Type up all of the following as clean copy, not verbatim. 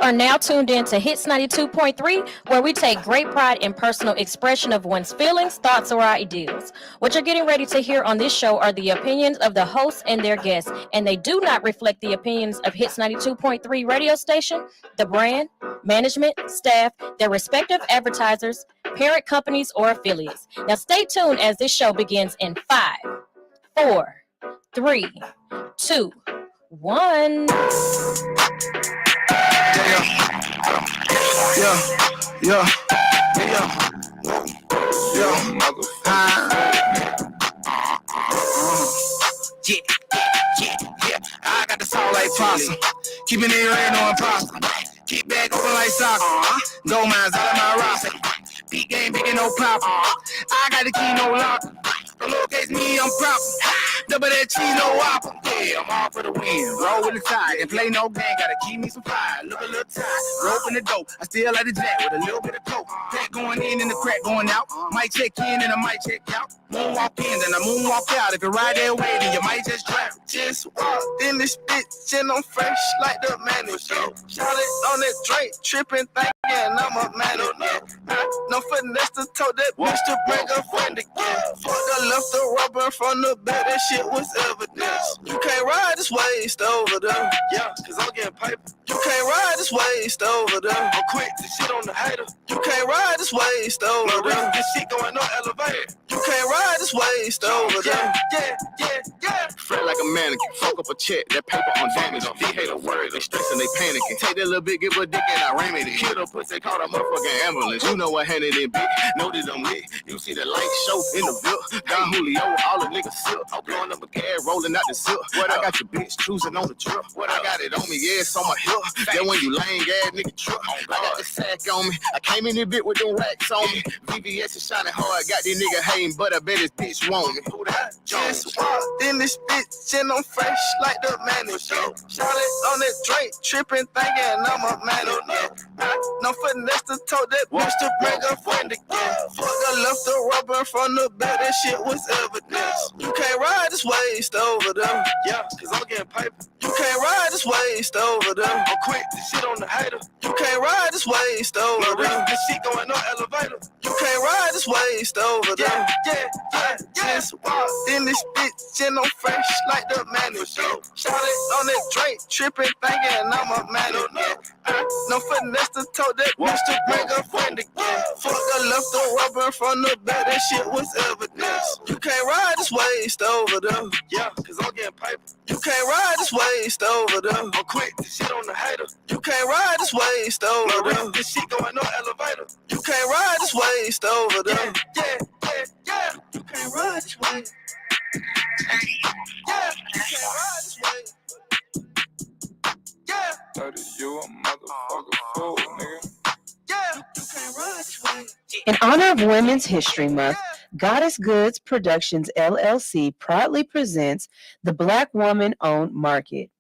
are now tuned in to Hits 92.3, where we take great pride in personal expression of one's feelings, thoughts, or ideals. What you're getting ready to hear on this show are the opinions of the hosts and their guests, and they do not reflect the opinions of Hits 92.3 radio station, the brand, management, staff, their respective advertisers, parent companies, or affiliates. Now stay tuned as this show begins in 5, 4, 3, 2, 1. I got the song like possum. Keeping it real, no imposter. Keep back open like soccer. Gold mines out of my roster. Big game, big and no pop. I got the key, no locker. Don't look at me, I'm proper. Double that cheese, no whopper. Yeah, I'm all for the win. Roll with the tide and play no game. Gotta keep me some fire. Look a little tight. Rope in the dope. I still like the jack with a little bit of coke. Pack going in and the crack going out. Might check in and I might check out. Moonwalk in, then I moonwalk out. If you ride that way, then you might just drown. Just walked in this bitch and I'm fresh like the mannequin. Shout it on that Drake, tripping, thinking I'm a mannequin. No finesse to told that bitch to bring a friend again. Fuck, I left the rubber from the bed, that shit was evidence. You can't ride this waist over there. Yeah, cause I'm getting paper. You can't ride this waist over there. I'm quick to shit on the hater. You can't ride this waist over there. This shit going on elevator. You can't ride this waist over there. Yeah. Fret like a mannequin. Fuck up a check. That paper on damage. They hate a word. They stressing, they panicking. Take that little bit, give a dick, and I ram it. Kill the pussy, call a motherfucking ambulance. You know what handed it big. Know that I'm lit. You see the light show in the VIP. Don Julio, all the niggas sip. I'm blowing up a gas, rolling out the zip. What I got your bitch cruising on the trip. What I got it on me, yeah, it's on my hip. That when you lame ass nigga trip. I got the sack on me. I came in this bit with them racks on me. VVS is shining hard. Got this nigga hating, but I bet his bitch want me. Who that? Just walked in this bitch and I'm fresh like the mannequin. Shout it on that Drake, tripping, thinking I'm a mannequin. No finesse to told that bitch to bring a friend again. Fuck, I left the rubber from the bed, that shit was evidence. You can't ride this waist over there. Yeah, cause I'm getting paper. You can't ride this waist over there. I'm quick to shit on the hater. You can't ride this waist over there. This shit going on elevator. You can't ride this waist over there. Yeah. Just walked in this bitch and I'm fresh like the mannequin. Shout it on that Drake, tripping, thinking I'm a mannequin. No finesse to told that bitch to bring a friend again. Fuck, I left the rubber from the bed, that shit was evidence. You can't ride this waist over there. Yeah, cause I'm getting paper. You can't ride this waist over there. I'm quick to shit on the hater. You can't ride this waist over there. This shit going on elevator. You can't ride this waist over there. Yeah. You can't ride this waist. Yeah, you can't ride this waist. Yeah. You a motherfucker fool, nigga. Yeah, you can't ride this waist. In honor of Women's History Month, Goddess Goods Productions LLC proudly presents the Black Woman-Owned Market.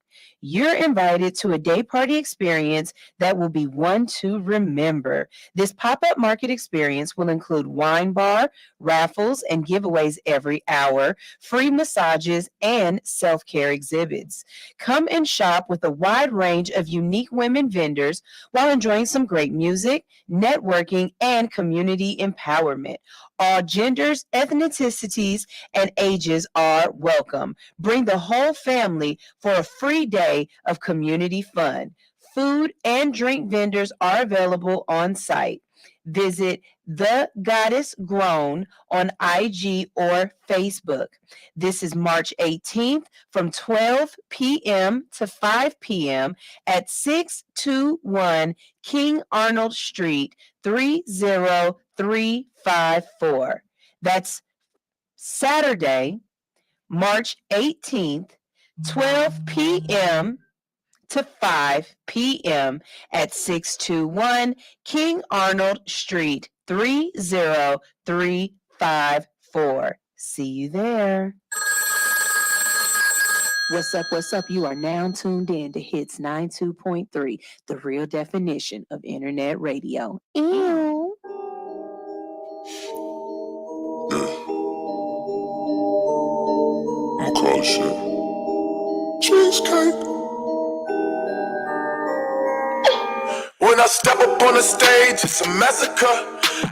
You're invited to a day party experience that will be one to remember. This pop-up market experience will include wine bar, raffles, and giveaways every hour, free massages, and self-care exhibits. Come and shop with a wide range of unique women vendors while enjoying some great music, networking, and community empowerment. All genders, ethnicities, and ages are welcome. Bring the whole family for a free day of community fun. Food and drink vendors are available on site. Visit The Goddess Grown on IG or Facebook. This is March 18th from 12 p.m. to 5 p.m. at 621 King Arnold Street, 30354. That's Saturday, March 18th, 12 p.m. to 5 p.m. at 621 King Arnold Street, 30354. See you there. What's up? You are now tuned in to Hits 92.3, the real definition of internet radio. Ew. I'm calling shit. Cheesecake. When I step up on the stage, it's a massacre.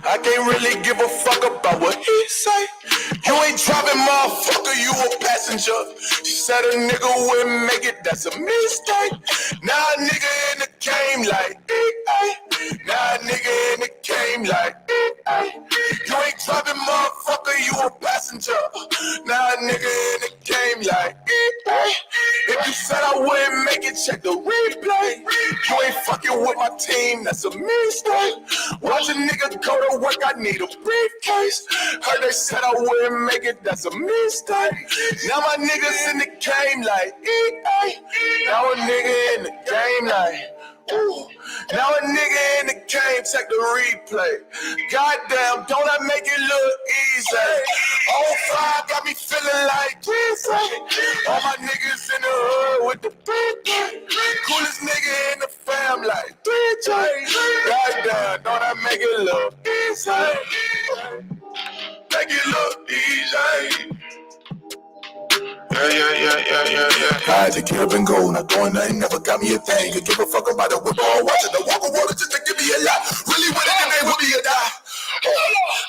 I can't really give a fuck about what he say. You ain't driving, motherfucker, you a passenger. She said a nigga wouldn't make it, that's a mistake. Now a nigga in the game like, now a nigga in the game like, you ain't driving, motherfucker, you a passenger. Now a nigga in the game like, if you said I wouldn't make it, check the replay. You ain't fucking with my team, that's a mistake. Watch a nigga go to work, I need a briefcase. Heard they said I wouldn't make it, that's a mistake. Now my niggas in the game like, now a nigga in the game like, ooh. Now a nigga in the game, check the replay. Goddamn, don't I make it look easy? 05 got me feeling like this. All my niggas in the hood with the big coolest nigga in the fam like DJ. Goddamn, don't I make it look easy? Make it look easy. Yeah. I had to get up and go, not doing nothing, never got me a thing. You give a fuck about it, we're all watching the walk of water just to give me a lot. Really with it, they will be a die.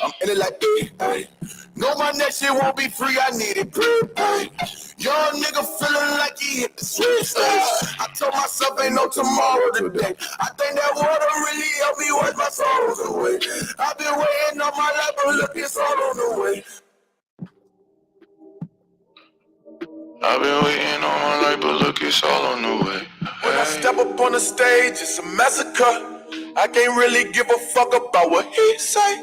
I'm in it like, hey. Know my next shit won't be free, I need it, hey. Young nigga feeling like he hit the switch stage. I told myself ain't no tomorrow today. I think that water really helped me wash my sorrows away. I've been waiting on my life, but look, it's all on the way. I've been waiting all my life, but look, it's all on the way. When I step up on the stage, it's a massacre. I can't really give a fuck about what he say.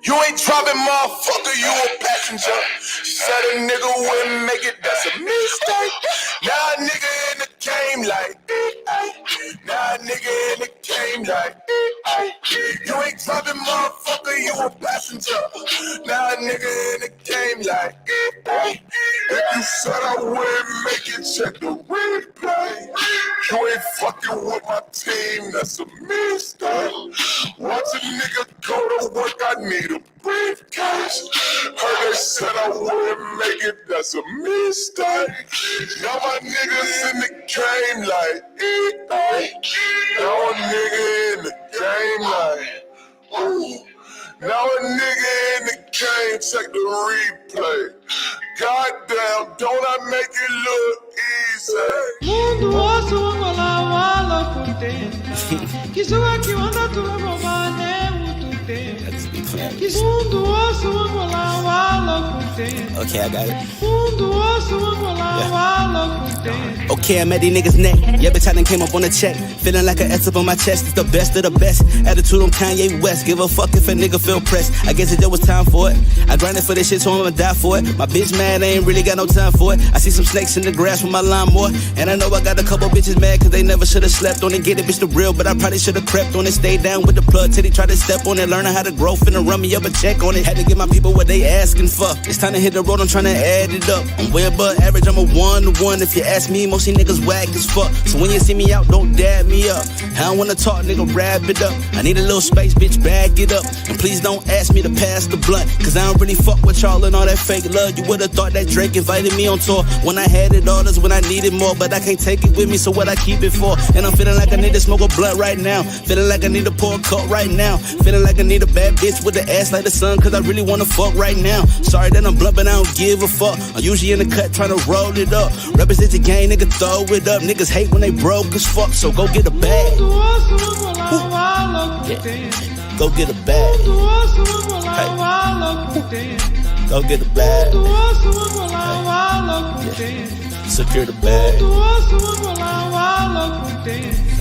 You ain't driving, motherfucker, you a passenger. She said a nigga wouldn't make it, that's a mistake. Now a nigga in the game like, now a nigga in the game like, you ain't driving, motherfucker, you a passenger. Now a nigga in the game like, if you said I wouldn't make it, check the replay. You ain't fucking with my team, that's a mistake. Watch a nigga go to work, I need a briefcase. Heard they said I wouldn't make it, that's a mistake. Now my niggas in the game like, now a nigga in the game like, ooh. Now a nigga in the game, check the replay. Goddamn, don't I make it look easy? Mundo osso angolá wala contenta. Kisua que onda tu robane muito tempo. Mundo osso angolá wala contenta. Okay, I got it. Mundo osso angolá wala contenta. Okay, I'm at these niggas' neck. Yeah, bitch, I done came up on a check. Feeling like an S up on my chest. It's the best of the best. Attitude on Kanye West. Give a fuck if a nigga feel pressed. I guess it just was time for it. I grinded for this shit, so I'ma die for it. My bitch mad, I ain't really got no time for it. I see some snakes in the grass with my lawnmower. And I know I got a couple bitches mad cause they never should've slept on it. Get it, bitch, the real, but I probably should've crept on it. Stayed down with the plug till they tried to step on it. Learning how to grow, finna run me up a check on it. Had to give my people what they asking for. It's time to hit the road, I'm tryna add it up. I'm way above average, I'm a 1-to-1. If you ask me, most of you niggas whack as fuck. So when you see me out, don't dab me up. I don't wanna talk, nigga, wrap it up. I need a little space, bitch, bag it up. And please don't ask me to pass the blunt, cause I don't really fuck with y'all and all that fake love. You would've thought that Drake invited me on tour. When I had it all, that's when I needed more. But I can't take it with me, so what I keep it for? And I'm feeling like I need to smoke a blunt right now. Feeling like I need to pour a cup right now. Feeling like I need a bad bitch with the ass like the sun, cause I really wanna fuck right now. Sorry that I'm blunt, but I don't give a fuck. I'm usually in the cut trying to roll it up. Represent the game, nigga, throw it up. Niggas hate when they broke as fuck, so go get a bag. Yeah. Go get a bag. Hey. Go get a bag. Hey. Yeah. Secure the bag.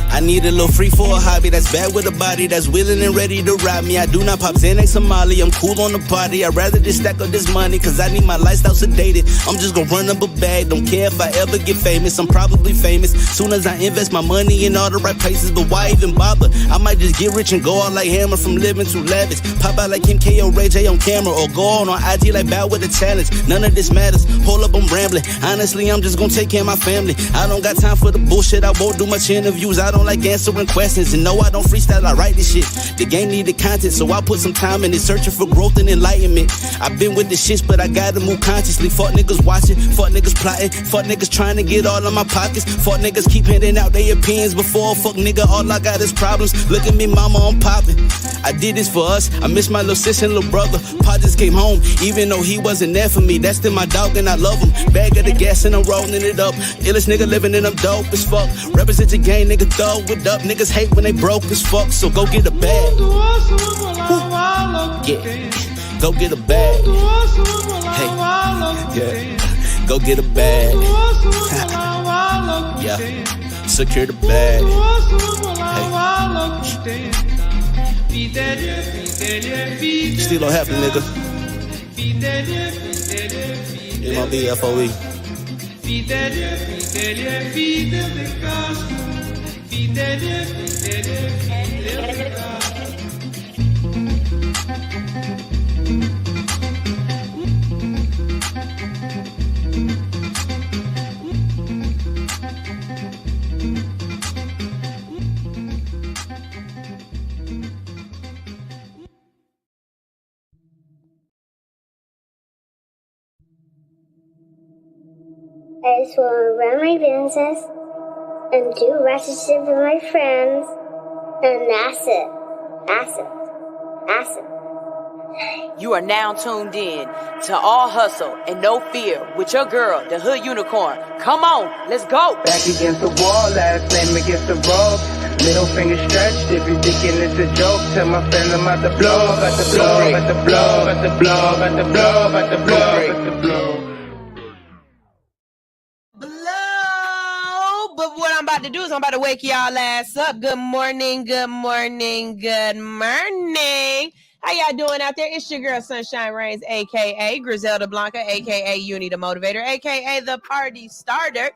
I need a little free for a hobby that's bad with a body that's willing and ready to ride me. I do not pop Xanax Somali, I'm cool on the party. I'd rather just stack up this money, cause I need my lifestyle sedated. I'm just gonna run up a bag, don't care if I ever get famous. I'm probably famous soon as I invest my money in all the right places. But why even bother? I might just just get rich and go out like Hammer from living too lavish. Pop out like Kim K or Ray J on camera, or go on IG like Bow with a challenge. None of this matters. Hold up, I'm rambling. Honestly, I'm just gonna take care of my family. I don't got time for the bullshit. I won't do much interviews. I don't like answering questions. And no, I don't freestyle. I write this shit. The game needed content, so I put some time in it, searching for growth and enlightenment. I've been with the shits, but I gotta move consciously. Fuck niggas watching, fuck niggas plotting, fuck niggas trying to get all of my pockets. Fuck niggas keep handing out their opinions before. Fuck nigga, all I got is problems. Look at me, mama, I'm popping. I did this for us. I miss my little sister and little brother. Pa just came home, even though he wasn't there for me. That's still my dog and I love him. Bag of the gas and I'm rolling it up. Illest nigga living and I'm dope as fuck. Represent your gang, nigga, throw it up. Niggas hate when they broke as fuck, so go get a bag. Yeah, go get a bag. Hey, yeah, go get a bag. Yeah, secure the bag. Hey, still don't happen, nigga. MLB FOE. I just want to run my business and do ratchet shit with my friends, and that's it. That's it. That's it. You are now tuned in to All Hustle and No Fear with your girl, the Hood Unicorn. Come on, let's go. Back against the wall, last name against the rope. Middle finger stretched, if you thinking it's a joke, tell my friend I'm about to blow, about to blow, about to blow, about to blow, about to blow, about to blow, about to blow. But what I'm about to do is I'm about to wake y'all ass up. Good morning, good morning, good morning. How y'all doing out there? It's your girl Sunshine Reigns, a.k.a. Griselda Blanca, a.k.a. Uni the Motivator, a.k.a. the Party Starter.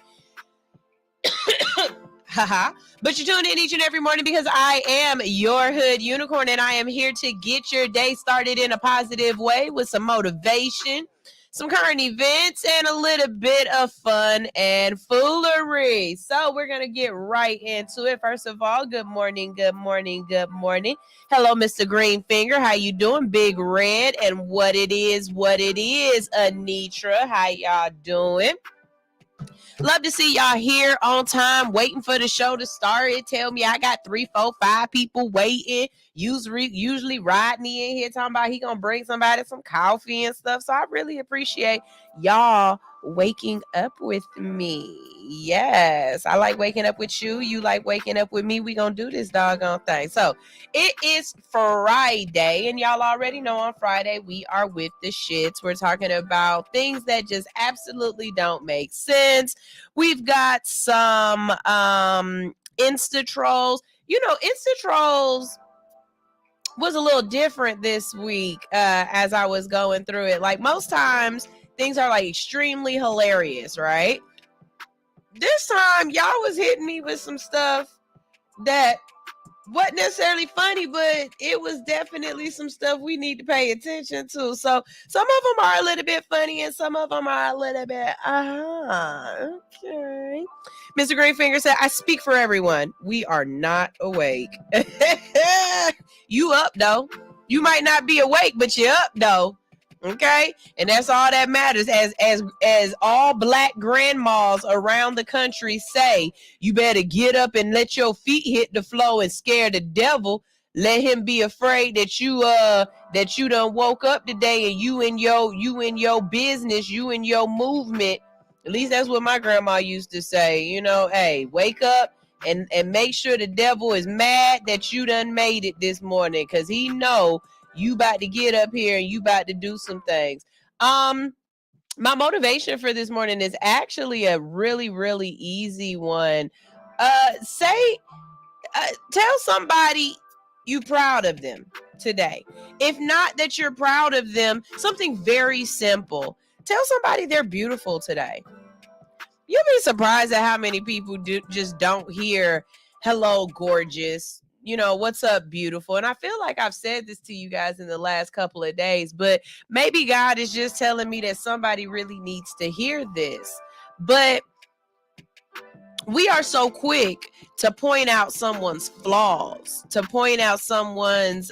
Haha. But you tune in each and every morning because I am your Hood Unicorn, and I am here to get your day started in a positive way with some motivation, some current events, and a little bit of fun and foolery. So we're going to get right into it. First of all, good morning, good morning, good morning. Hello, Mr. Greenfinger. How you doing? Big Red, and what it is, Anitra. How y'all doing? Love to see y'all here on time, waiting for the show to start. It tell me I got 3, 4, 5 people waiting. Usually Rodney in here talking about he gonna bring somebody some coffee and stuff. So I really appreciate y'all waking up with me. Yes, I like waking up with you. You like waking up with me. We gonna do this doggone thing. So it is Friday, and y'all already know on Friday we are with the shits. We're talking about things that just absolutely don't make sense. We've got some Insta trolls. You know, Insta trolls was a little different this week as I was going through it. Like most times things are like extremely hilarious, right? This time y'all was hitting me with some stuff that wasn't necessarily funny, but it was definitely some stuff we need to pay attention to. So some of them are a little bit funny and some of them are a little bit, okay. Mr. Greenfinger said, I speak for everyone. We are not awake. You up, though. You might not be awake, but you're up, though. Okay? And that's all that matters. As all black grandmas around the country say, you better get up and let your feet hit the floor and scare the devil. Let him be afraid that you done woke up today and you in your business, you in your movement. At least that's what my grandma used to say. You know, hey, wake up and make sure the devil is mad that you done made it this morning, because he know you about to get up here and you about to do some things. My motivation for this morning is actually a really, really easy one. Tell somebody you proud of them today. If not that you're proud of them, something very simple. Tell somebody they're beautiful today. You'll be surprised at how many people just don't hear hello, gorgeous. what's up, beautiful? And I feel like I've said this to you guys in the last couple of days, but maybe God is just telling me that somebody really needs to hear this. But we are so quick to point out someone's flaws, to point out someone's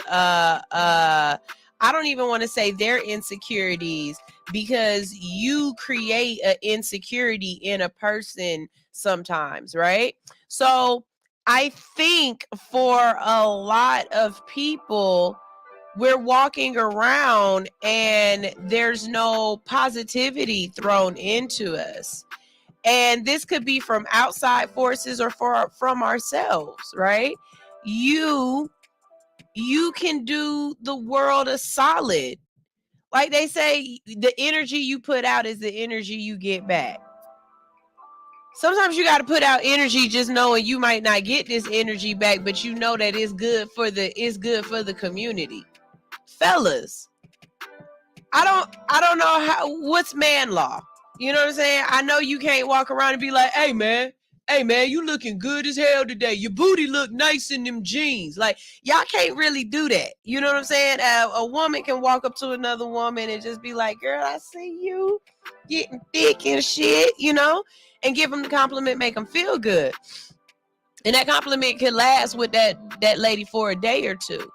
I don't even want to say their insecurities, because you create an insecurity in a person sometimes, right? So I think for a lot of people, we're walking around and there's no positivity thrown into us. And this could be from outside forces or from ourselves, right? You can do the world a solid. Like they say, the energy you put out is the energy you get back. Sometimes you got to put out energy just knowing you might not get this energy back, but you know that it's good for the community. Fellas, I don't know what's man law. You know what I'm saying? I know you can't walk around and be like, hey man, you looking good as hell today. Your booty look nice in them jeans. Like, y'all can't really do that. You know what I'm saying? A woman can walk up to another woman and just be like, girl, I see you getting thick and shit, and give them the compliment, make them feel good. And that compliment can last with that lady for a day or two.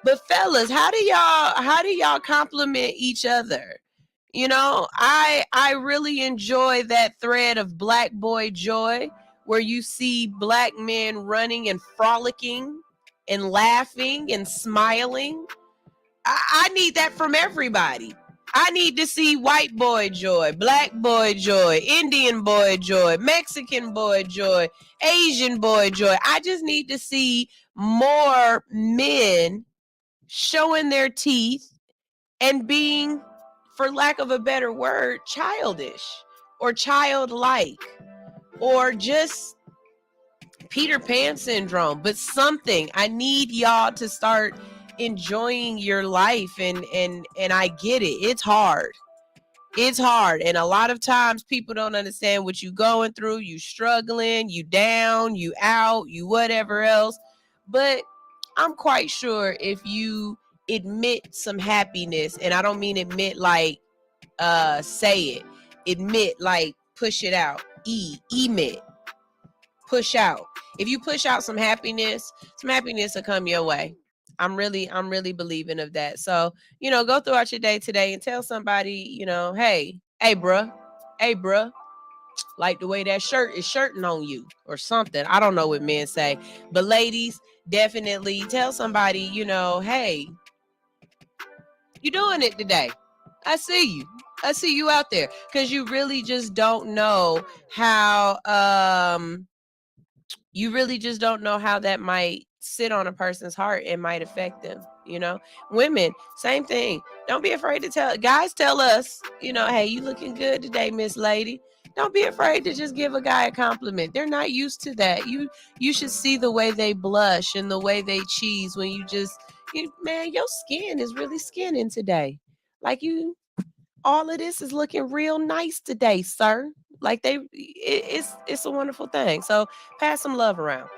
But fellas, how do y'all compliment each other? I really enjoy that thread of Black Boy Joy, where you see black men running and frolicking and laughing and smiling. I need that from everybody. I need to see white boy joy, black boy joy, Indian boy joy, Mexican boy joy, Asian boy joy. I just need to see more men showing their teeth and being, for lack of a better word, childish or childlike or just Peter Pan syndrome, but something. I need y'all to start enjoying your life, and I get it. It's hard. And a lot of times people don't understand what you're going through. You struggling, you down, you out, you whatever else. But I'm quite sure if you admit some happiness, and I don't mean admit like say it, admit like push it out, emit, push out. If you push out some happiness will come your way. I'm really believing of that. So, go throughout your day today and tell somebody, hey bruh, like the way that shirt is shirting on you or something. I don't know what men say, but ladies, definitely tell somebody, hey, you doing it today. I see you out there, because you really just don't know how that might sit on a person's heart and might affect them. Women, same thing. Don't be afraid to tell guys. Tell us, hey, you looking good today, Miss Lady. Don't be afraid to just give a guy a compliment. They're not used to that. You should see the way they blush and the way they cheese when man, your skin is really skinning today. Like all of this is looking real nice today, sir. Like it's a wonderful thing. So pass some love around.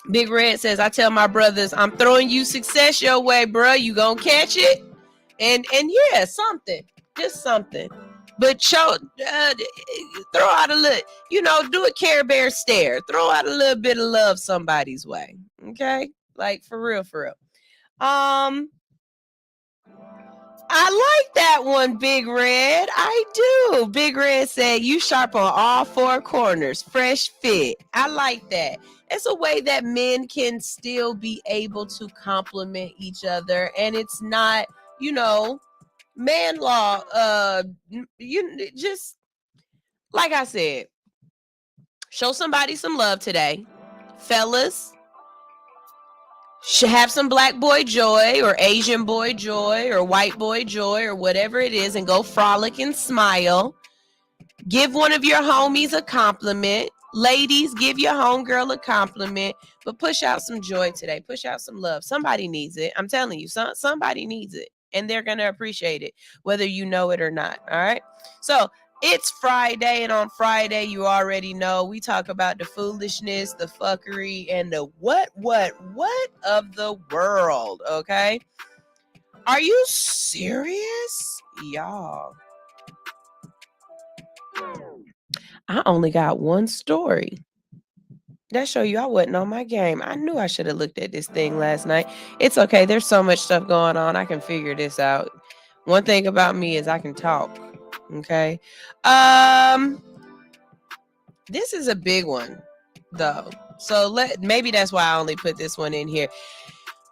Big Red says, I tell my brothers, I'm throwing you success your way, bro. You gonna catch it? And yeah, something. Just something. But throw out a little, do a Care Bear stare. Throw out a little bit of love somebody's way. Okay? Like for real. I like that one, Big Red. I do. Big Red said, you sharp on all four corners. Fresh fit. I like that. It's a way that men can still be able to compliment each other. And it's not, man law. Just like I said, show somebody some love today. Fellas, should have some black boy joy or Asian boy joy or white boy joy or whatever it is, and go frolic and smile. Give one of your homies a compliment. Ladies, give your homegirl a compliment, but push out some joy today. Push out some love. Somebody needs it. I'm telling you, somebody needs it, and they're going to appreciate it, whether you know it or not. All right. So It's Friday, and on Friday, you already know we talk about the foolishness, the fuckery, and the what of the world, okay? Are you serious? Y'all. I only got one story. That show you I wasn't on my game. I knew I should have looked at this thing last night. It's okay. There's so much stuff going on. I can figure this out. One thing about me is I can talk. Okay. This is a big one, though. So maybe that's why I only put this one in here.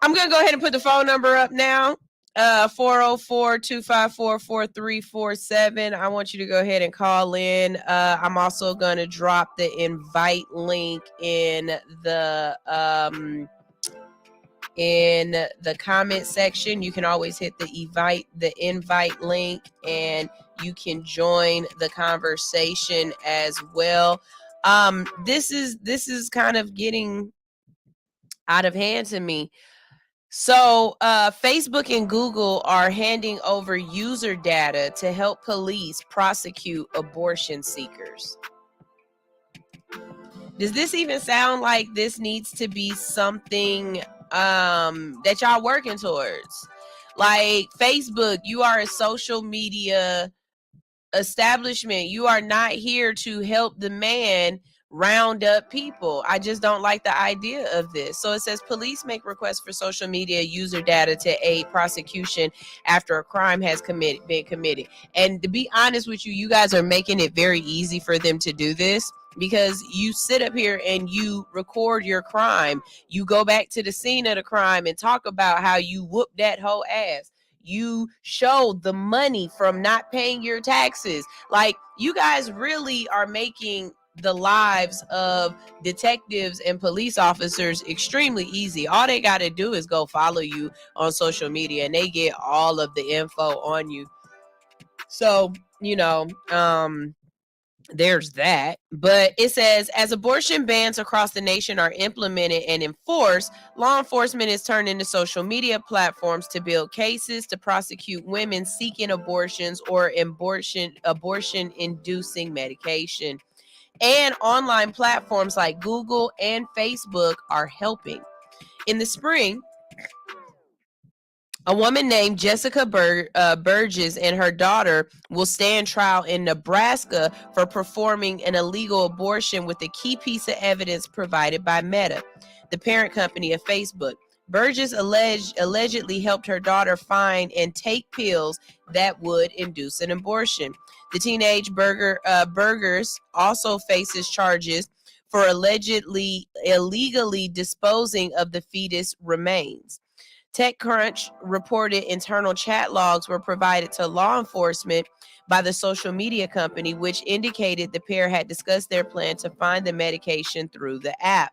I'm gonna go ahead and put the phone number up now. 404-254-4347. I want you to go ahead and call in. I'm also gonna drop the invite link in the comment section. You can always hit the invite link, and you can join the conversation as well. This is kind of getting out of hand to me. So Facebook and Google are handing over user data to help police prosecute abortion seekers. Does this even sound like this needs to be something that y'all working towards? Like Facebook, you are a social media establishment. You are not here to help the man round up people. I just don't like the idea of this. So it says police make requests for social media user data to aid prosecution after a crime has been committed. And to be honest with you, you guys are making it very easy for them to do this, because you sit up here and you record your crime. You go back to the scene of the crime and talk about how you whooped that whole ass. You showed the money from not paying your taxes. Like, you guys really are making the lives of detectives and police officers extremely easy. All they got to do is go follow you on social media, and they get all of the info on you. So, there's that. But it says, as abortion bans across the nation are implemented and enforced, law enforcement is turning to social media platforms to build cases to prosecute women seeking abortions or abortion-inducing medication. And online platforms like Google and Facebook are helping. In the spring, a woman named Jessica Burgess and her daughter will stand trial in Nebraska for performing an illegal abortion with a key piece of evidence provided by Meta, the parent company of Facebook. Burgess allegedly helped her daughter find and take pills that would induce an abortion. The teenage Burgess also faces charges for allegedly illegally disposing of the fetus remains. TechCrunch reported internal chat logs were provided to law enforcement by the social media company, which indicated the pair had discussed their plan to find the medication through the app.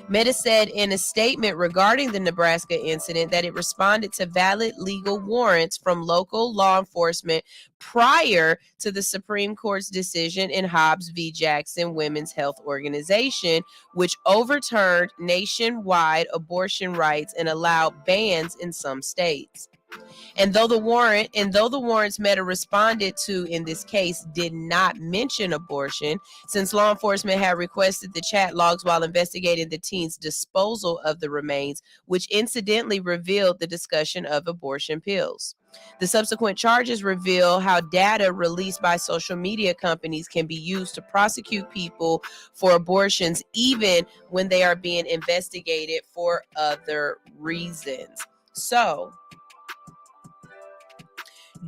Meta said in a statement regarding the Nebraska incident that it responded to valid legal warrants from local law enforcement prior to the Supreme Court's decision in Hobbs v. Jackson Women's Health Organization, which overturned nationwide abortion rights and allowed bans in some states. And though the warrants Meta responded to in this case did not mention abortion, since law enforcement had requested the chat logs while investigating the teen's disposal of the remains, which incidentally revealed the discussion of abortion pills. The subsequent charges reveal how data released by social media companies can be used to prosecute people for abortions, even when they are being investigated for other reasons. So,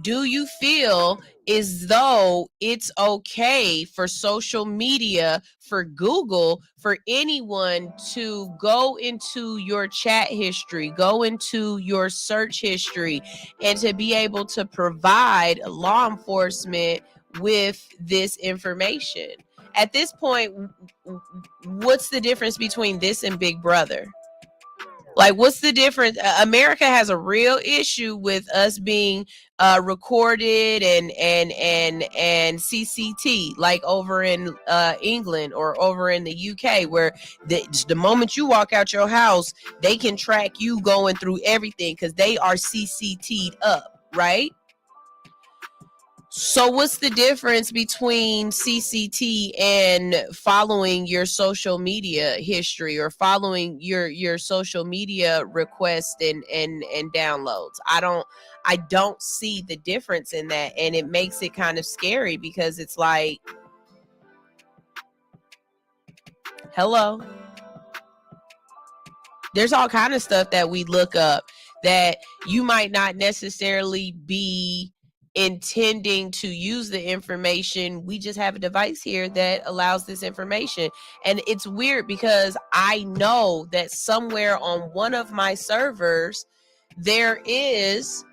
do you feel as though it's okay for social media, for Google, for anyone to go into your chat history, go into your search history, and to be able to provide law enforcement with this information? At this point, what's the difference between this and Big Brother? Like, what's the difference? America has a real issue with us being recorded and CCT, like over in England or over in the UK, where the moment you walk out your house, they can track you going through everything because they are CCT'd up, right? So what's the difference between CCT and following your social media history or following your social media requests and downloads? I don't see the difference in that, and it makes it kind of scary because it's like, hello, there's all kind of stuff that we look up that you might not necessarily be intending to use the information. We just have a device here that allows this information. And it's weird because I know that somewhere on one of my servers, there is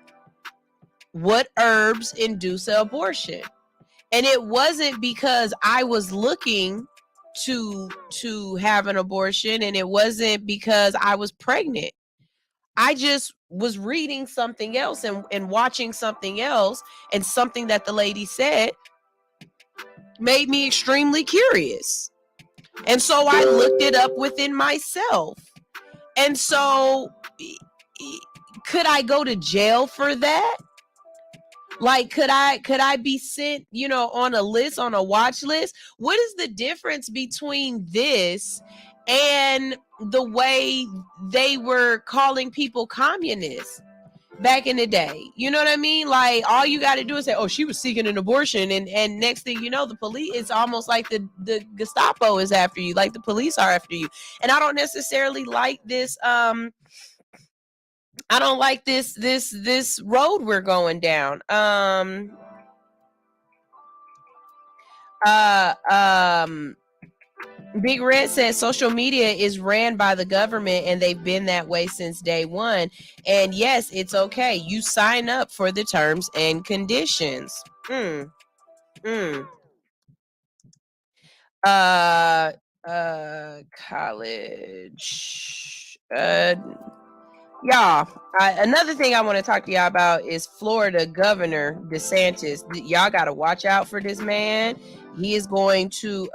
what herbs induce an abortion. And it wasn't because I was looking to have an abortion, and it wasn't because I was pregnant. I just was reading something else and watching something else, and something that the lady said made me extremely curious. And so I looked it up within myself. And so could I go to jail for that? Like, could I be sent, on a list, on a watch list? What is the difference between this and the way they were calling people communists back in the day? You know what I mean? Like, all you got to do is say, oh, she was seeking an abortion. And next thing you know, the police, it's almost like the Gestapo is after you, like the police are after you. And I don't necessarily like this, I don't like this road we're going down. Big Red says social media is ran by the government and they've been that way since day one. And yes, it's okay. You sign up for the terms and conditions. College. Y'all, another thing I want to talk to y'all about is Florida Governor DeSantis. Y'all got to watch out for this man. He is going to,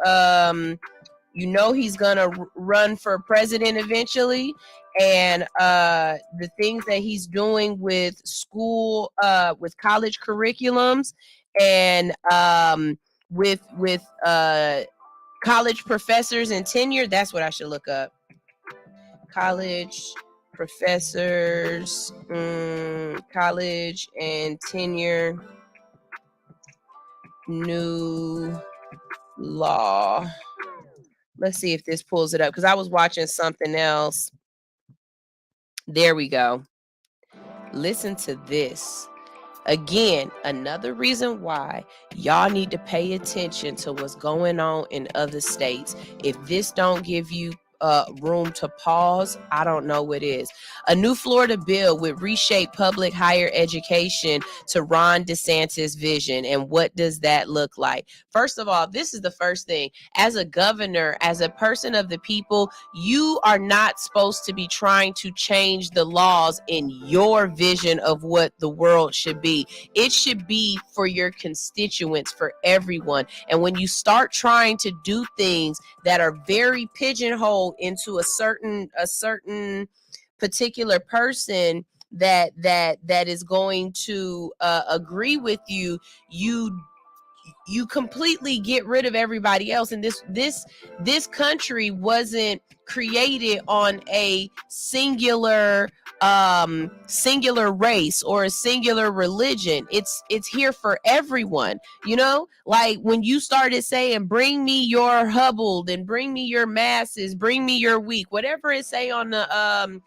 he's going to run for president eventually. And the things that he's doing with school, with college curriculums and with college professors and tenure, that's what I should look up. College professors, college and tenure, new law. Let's see if this pulls it up, because I was watching something else. There we go. Listen to this. Again, another reason why y'all need to pay attention to what's going on in other states. If this don't give you room to pause, I don't know what is. A new Florida bill would reshape public higher education to Ron DeSantis' vision. And what does that look like? First of all, this is the first thing. As a governor, as a person of the people, you are not supposed to be trying to change the laws in your vision of what the world should be. It should be for your constituents, for everyone. And when you start trying to do things that are very pigeonholed into a certain particular person that is going to agree with you, you completely get rid of everybody else. And this country wasn't created on a singular race or a singular religion. It's here for everyone. Like when you started saying, bring me your Hubble and bring me your masses, bring me your weak, whatever it say on the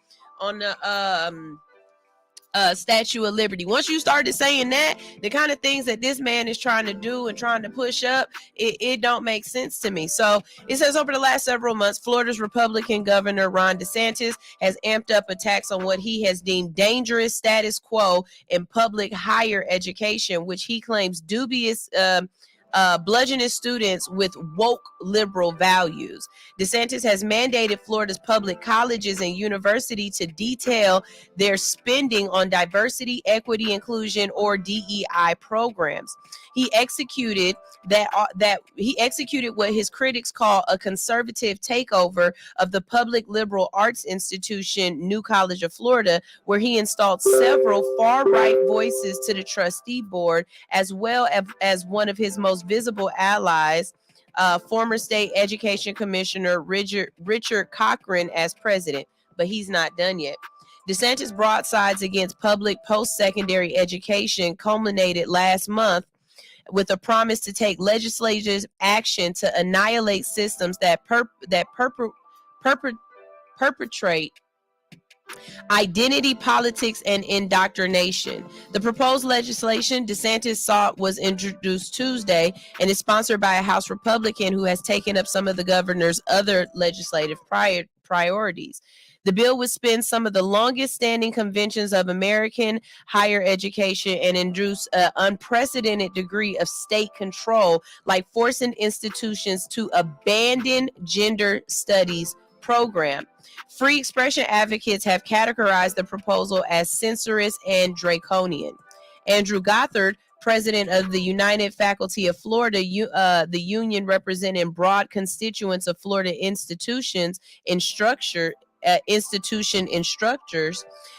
Statue of Liberty. Once you started saying that, the kind of things that this man is trying to do and trying to push up, it don't make sense to me. So it says, over the last several months, Florida's Republican Governor Ron DeSantis has amped up attacks on what he has deemed dangerous status quo in public higher education, which he claims dubious bludgeoning students with woke liberal values. DeSantis has mandated Florida's public colleges and universities to detail their spending on diversity, equity, inclusion, or DEI programs. he executed what his critics call a conservative takeover of the public liberal arts institution New College of Florida, where he installed several far-right voices to the trustee board, as well as one of his most visible allies, former state education commissioner Richard Cochran, as president. But he's not done yet. DeSantis' broadsides against public post-secondary education culminated last month with a promise to take legislative action to annihilate systems that perpetrate identity politics and indoctrination. The proposed legislation DeSantis sought was introduced Tuesday and is sponsored by a House Republican who has taken up some of the governor's other legislative priorities. The bill would spend some of the longest standing conventions of American higher education and induce an unprecedented degree of state control, like forcing institutions to abandon gender studies program. Free expression advocates have categorized the proposal as censorious and draconian. Andrew Gothard, president of the United Faculty of Florida, the union representing broad constituents of Florida institution instructors,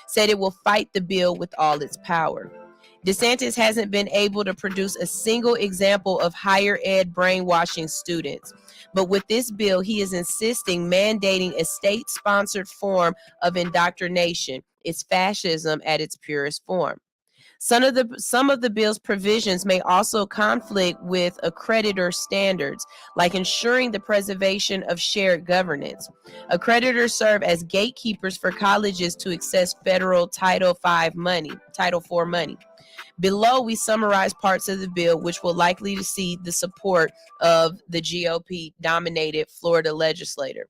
said it will fight the bill with all its power. DeSantis hasn't been able to produce a single example of higher ed brainwashing students. But with this bill, he is insisting mandating a state-sponsored form of indoctrination. It's fascism at its purest form. Some of the bill's provisions may also conflict with accreditor standards, like ensuring the preservation of shared governance. Accreditors serve as gatekeepers for colleges to access federal Title IV money. Below, we summarize parts of the bill which will likely to see the support of the GOP-dominated Florida legislature.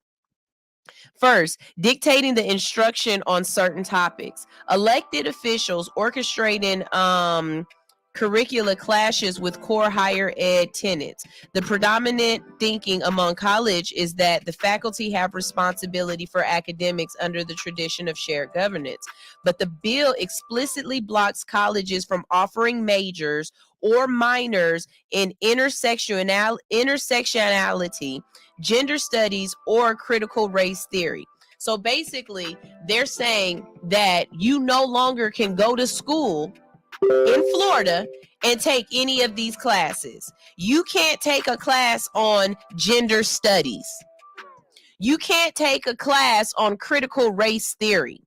First, dictating the instruction on certain topics. Elected officials orchestrating curricula clashes with core higher ed tenets. The predominant thinking among college is that the faculty have responsibility for academics under the tradition of shared governance. But the bill explicitly blocks colleges from offering majors or minors in intersectionality, gender studies, or critical race theory. So basically, they're saying that you no longer can go to school in Florida and take any of these classes. You can't take a class on gender studies. You can't take a class on critical race theory.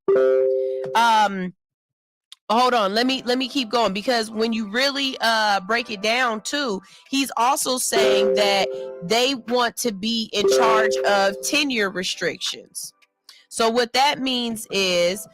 Hold on, let me keep going, because when you really break it down too, he's also saying that they want to be in charge of tenure restrictions. So what that means is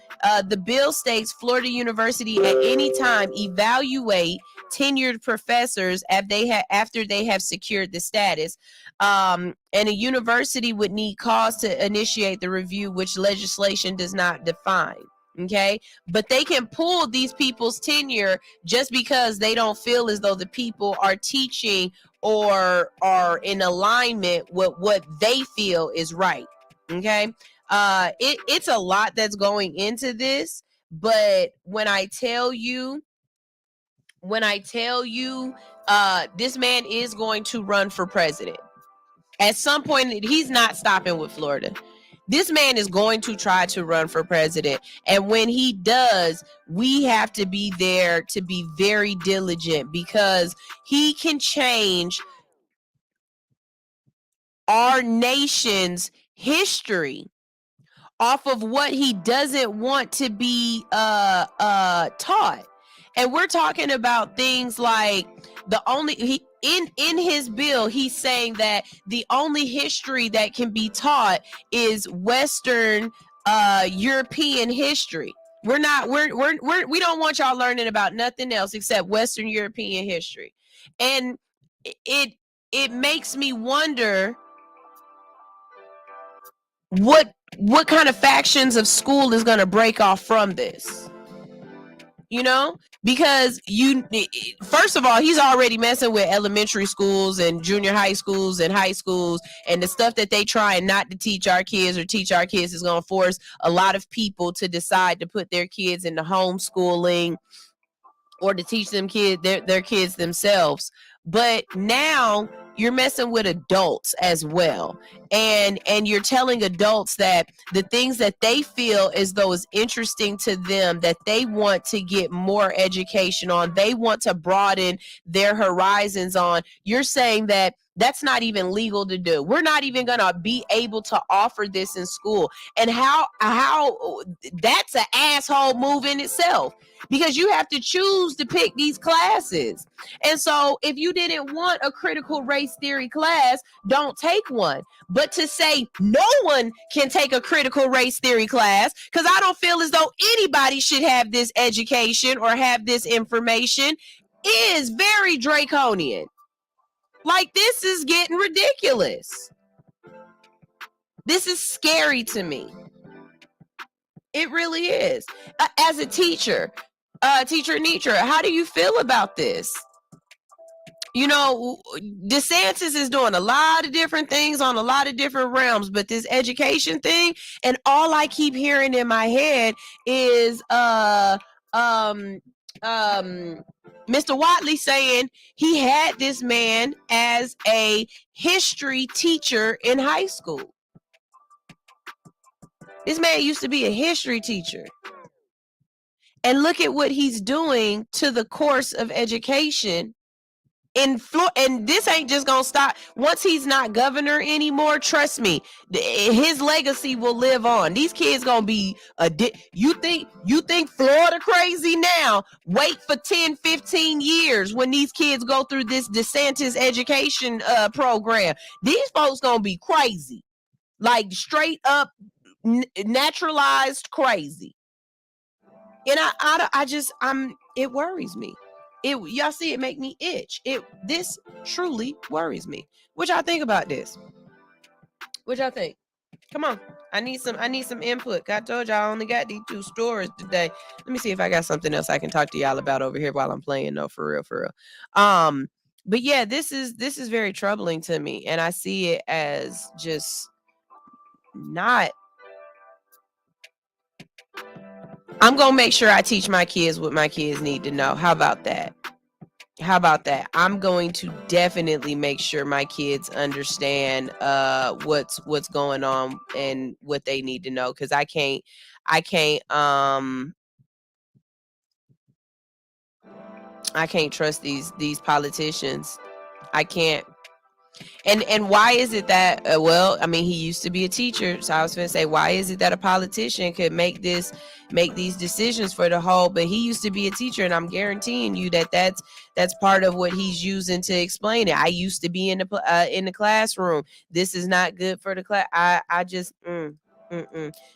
the bill states Florida University at any time evaluate tenured professors after they have secured the status. And a university would need cause to initiate the review, which legislation does not define. Okay, but they can pull these people's tenure just because they don't feel as though the people are teaching or are in alignment with what they feel is right. Okay, it's a lot that's going into this, but when I tell you, this man is going to run for president at some point. He's not stopping with Florida. This man is going to try to run for president. And when he does, we have to be there to be very diligent, because he can change our nation's history off of what he doesn't want to be taught. And we're talking about things like in his bill, he's saying that the only history that can be taught is Western European history. We don't want y'all learning about nothing else except Western European history. And it makes me wonder what kind of factions of school is going to break off from this. You know, because first of all, he's already messing with elementary schools and junior high schools and high schools, and the stuff that they try not to teach our kids or teach our kids is going to force a lot of people to decide to put their kids into homeschooling or to teach them their kids themselves. But now you're messing with adults as well. And you're telling adults that the things that they feel as though is interesting to them, that they want to get more education on, they want to broaden their horizons on, you're saying that that's not even legal to do. We're not even going to be able to offer this in school. And how that's an asshole move in itself, because you have to choose to pick these classes. And so if you didn't want a critical race theory class, don't take one. But to say no one can take a critical race theory class, because I don't feel as though anybody should have this education or have this information, is very draconian. Like, this is getting ridiculous. This is scary to me. It really is. As a teacher, Teacher Nitra, how do you feel about this? You know, DeSantis is doing a lot of different things on a lot of different realms, but this education thing, and all I keep hearing in my head is Mr. Watley saying he had this man as a history teacher in high school. This man used to be a history teacher. And look at what he's doing to the course of education in Florida. And this ain't just gonna stop once he's not governor anymore. Trust me, his legacy will live on. These kids gonna be you think Florida crazy now? Wait for 10-15 years when these kids go through this DeSantis education program. These folks gonna be crazy, like straight up naturalized crazy. And it worries me. Y'all see it make me itch. This truly worries me. What y'all think about this? What y'all think? Come on. I need some input. I told y'all I only got these 2 stories today. Let me see if I got something else I can talk to y'all about over here while I'm playing. No, for real. But yeah, this is very troubling to me. And I see it as just not. I'm going to make sure I teach my kids what my kids need to know. How about that? I'm going to definitely make sure my kids understand what's going on and what they need to know, because I can't trust these politicians. I can't. And why is it that, well, I mean, he used to be a teacher. So I was going to say, why is it that a politician could make these decisions for the whole, but he used to be a teacher, and I'm guaranteeing you that's part of what he's using to explain it. I used to be in the classroom. This is not good for the class. I just,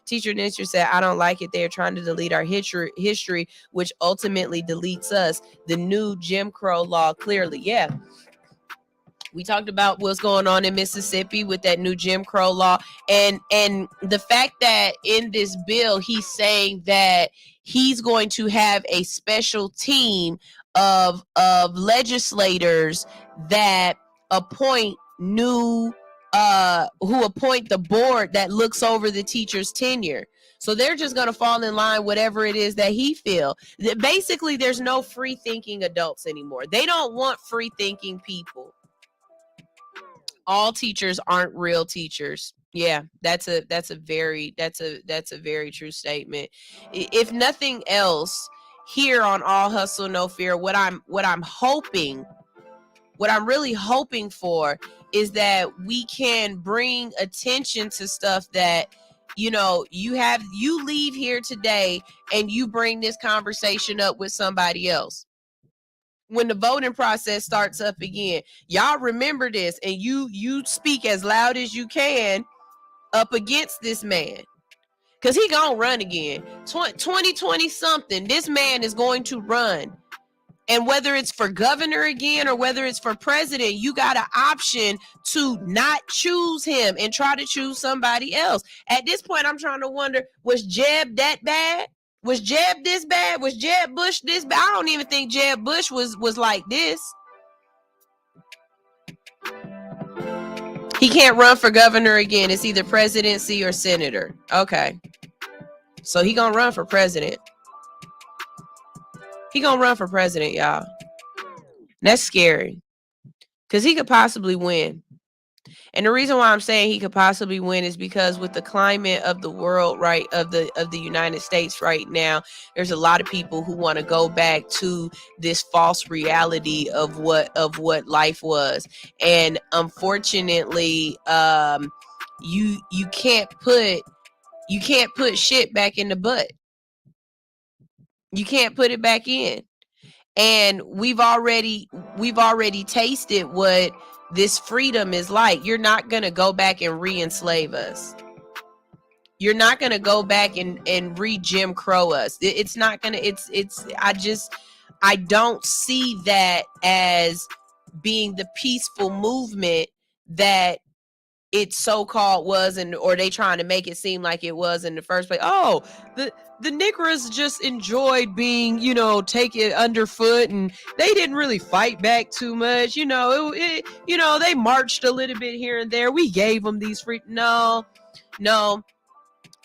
Teacher Nitra said, I don't like it. They're trying to delete our history, which ultimately deletes us. The new Jim Crow law, clearly. Yeah. We talked about what's going on in Mississippi with that new Jim Crow law, and the fact that in this bill he's saying that he's going to have a special team of legislators that appoint who appoint the board that looks over the teacher's tenure. So they're just going to fall in line whatever it is that he feel. Basically, there's no free thinking adults anymore. They don't want free thinking people. All teachers aren't real teachers. Yeah, that's a very true statement. If nothing else, here on All Hustle No Fear, what I'm really hoping for is that we can bring attention to stuff that, you know, you leave here today and you bring this conversation up with somebody else. When the voting process starts up again, y'all remember this, and you speak as loud as you can up against this man, because he gonna run again. 2020 something, this man is going to run. And whether it's for governor again or whether it's for president, you got an option to not choose him and try to choose somebody else. At this point, I'm trying to wonder, was Jeb that bad? Was Jeb this bad? Was Jeb Bush this bad? I don't even think Jeb Bush was like this. He can't run for governor again. It's either presidency or senator. Okay. So he gonna run for president. He gonna run for president, y'all. That's scary. Because he could possibly win. And the reason why I'm saying he could possibly win is because with the climate of the world, right, of the United States right now, there's a lot of people who want to go back to this false reality of what life was. And unfortunately, you can't put shit back in the butt. You can't put it back in. And we've already tasted what this freedom is like. You're not going to go back and re-enslave us. You're not going to go back and re-Jim Crow us. It's not going to, I don't see that as being the peaceful movement that it so-called was, or they trying to make it seem like it was in the first place. Oh, the Negroes just enjoyed being, taken underfoot, and they didn't really fight back too much. They marched a little bit here and there. We gave them these free. No.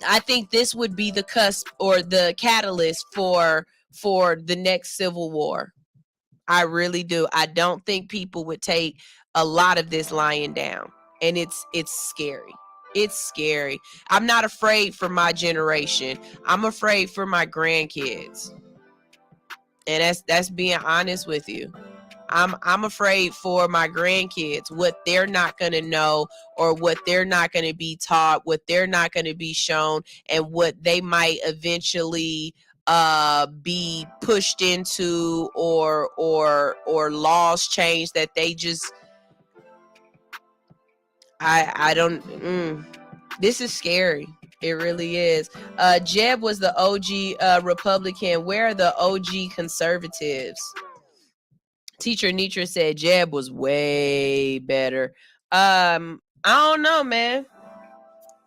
I think this would be the cusp or the catalyst for the next civil war. I really do. I don't think people would take a lot of this lying down. And it's scary. It's scary. I'm not afraid for my generation. I'm afraid for my grandkids. And that's being honest with you. I'm afraid for my grandkids, what they're not going to know, or what they're not going to be taught, what they're not going to be shown, and what they might eventually be pushed into, or laws change that they just I don't. This is scary. It really is. Jeb was the OG Republican. Where are the OG conservatives? Teacher Nitra said Jeb was way better. I don't know, man.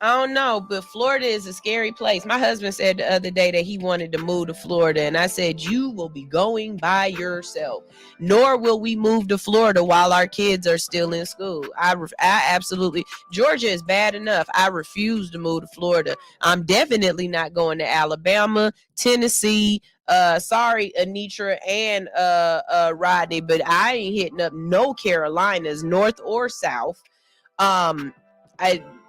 I don't know, but Florida is a scary place. My husband said the other day that he wanted to move to Florida, and I said, you will be going by yourself. Nor will we move to Florida while our kids are still in school. I absolutely, Georgia is bad enough. I refuse to move to Florida. I'm definitely not going to Alabama, Tennessee. Sorry, Anitra and Rodney, but I ain't hitting up no Carolinas, north or south.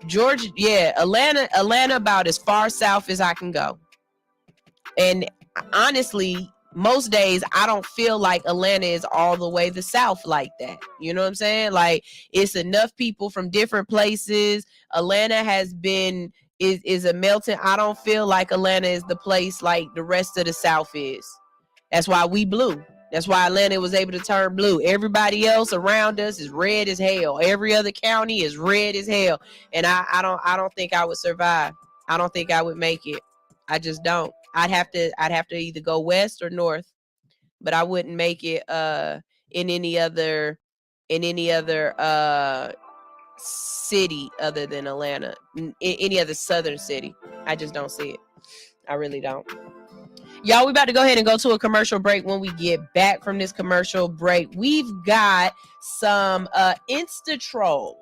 Georgia, yeah, Atlanta about as far south as I can go. And honestly, most days I don't feel like Atlanta is all the way the south like that. You know what I'm saying? Like, it's enough people from different places. Atlanta is a melting. I don't feel like Atlanta is the place like the rest of the South is. That's why we blue. That's why Atlanta was able to turn blue. Everybody else around us is red as hell. Every other county is red as hell. And I don't think I would survive. I don't think I would make it. I just don't. I'd have to either go west or north, but I wouldn't make it in any other city other than Atlanta, any other southern city. I just don't see it. I really don't. Y'all, we about to go ahead and go to a commercial break. When we get back from this commercial break, we've got some Insta Trolls.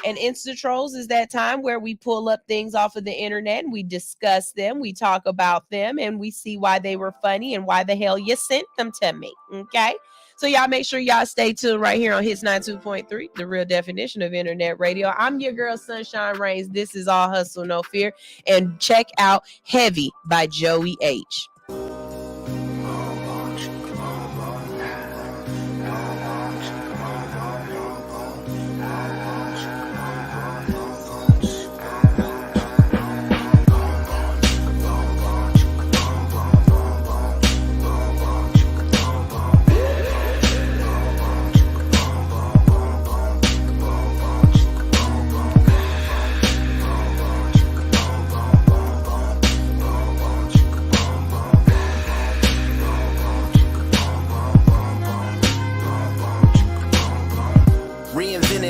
And Insta Trolls is that time where we pull up things off of the internet and we discuss them, we talk about them, and we see why they were funny and why the hell you sent them to me. Okay? So y'all make sure y'all stay tuned right here on Hits 92.3, the real definition of internet radio. I'm your girl, Sunshine Reigns. This is All Hustle, No Fear. And check out Heavy by Joey H.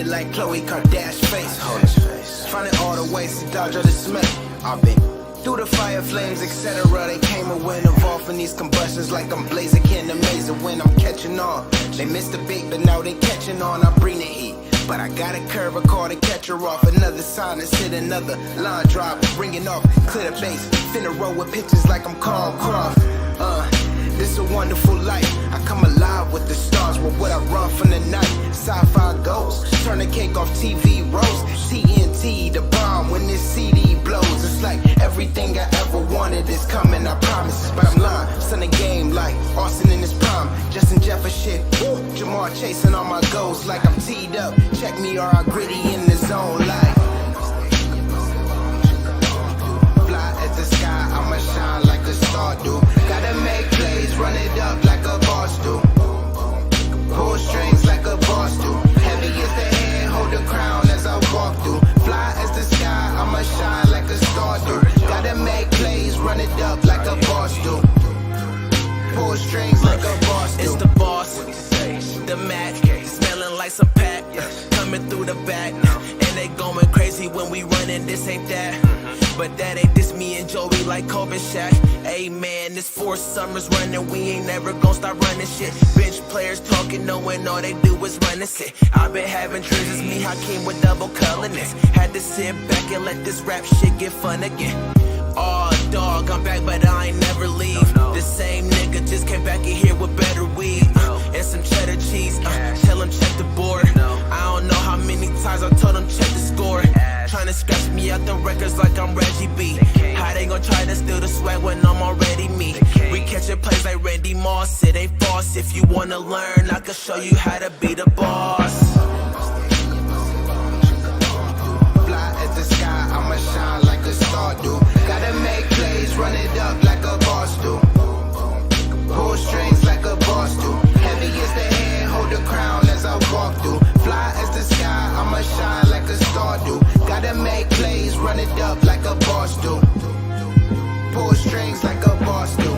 Like Khloe Kardashian face, finding all the ways to dodge all dismay. I've been through the fire, flames, etc. They came and went involved in these combustions like I'm blazing, can't amaze it when I'm catching on. They missed the beat, but now they catching on. I bring the heat, but I got a curve, a call to catch her off. Another sign to sit, another line drive, bringing off, clear the base, finna roll with pitches like I'm Carl Croft. This a wonderful light. I come alive with the stars, but what I run from the night. Sci-fi ghosts, turn the cake off TV roast. TNT, the bomb when this CD blows. It's like everything I ever wanted is coming, I promise. But I'm lying, son the game like Austin in his prime. Justin Jefferson, woo, Jamar chasing all my goals like I'm teed up. Check me or I gritty in the zone like. Fly at the sky, I'ma shine like a star do. Gotta make plays, run it up like a boss do. Pull strings like a boss do. Heavy as the head, hold the crown as I walk through. Fly as the sky, I'ma shine like a star do. Gotta make plays, run it up like a boss do. Pull strings like a boss do. It's the boss, the Mac, smelling like some pack, coming through the back, and they going crazy when we running. This ain't that, but that ain't this. Me and Joey like Kobe Shaq. Hey man, this 4 summers running, we ain't never gon' stop running shit. Bench players talking, knowing all they do is run and sit. I've been having dreams, it's me Hakeem with double colorness. Had to sit back and let this rap shit get fun again. Oh dog, I'm back, but I ain't never leave. The same nigga just came back in here with better weed and some cheddar cheese. Tell him check the board. I don't know how many times I told him check the score. Trying to scratch me out the records like I'm Reggie B. How they gon' try to steal the swag when I'm already me? We catching plays like Randy Moss, it ain't false. If you wanna learn, I can show you how to be the boss. Fly at the sky, I'ma shine like a star do. Gotta make plays, run it up like a boss do. Pull strings like a boss do. Heavy as the head, hold the crown as I walk through. Fly as the sky, I'ma shine like a star do. Gotta make plays, run it up like a boss do. Pull strings like a boss do.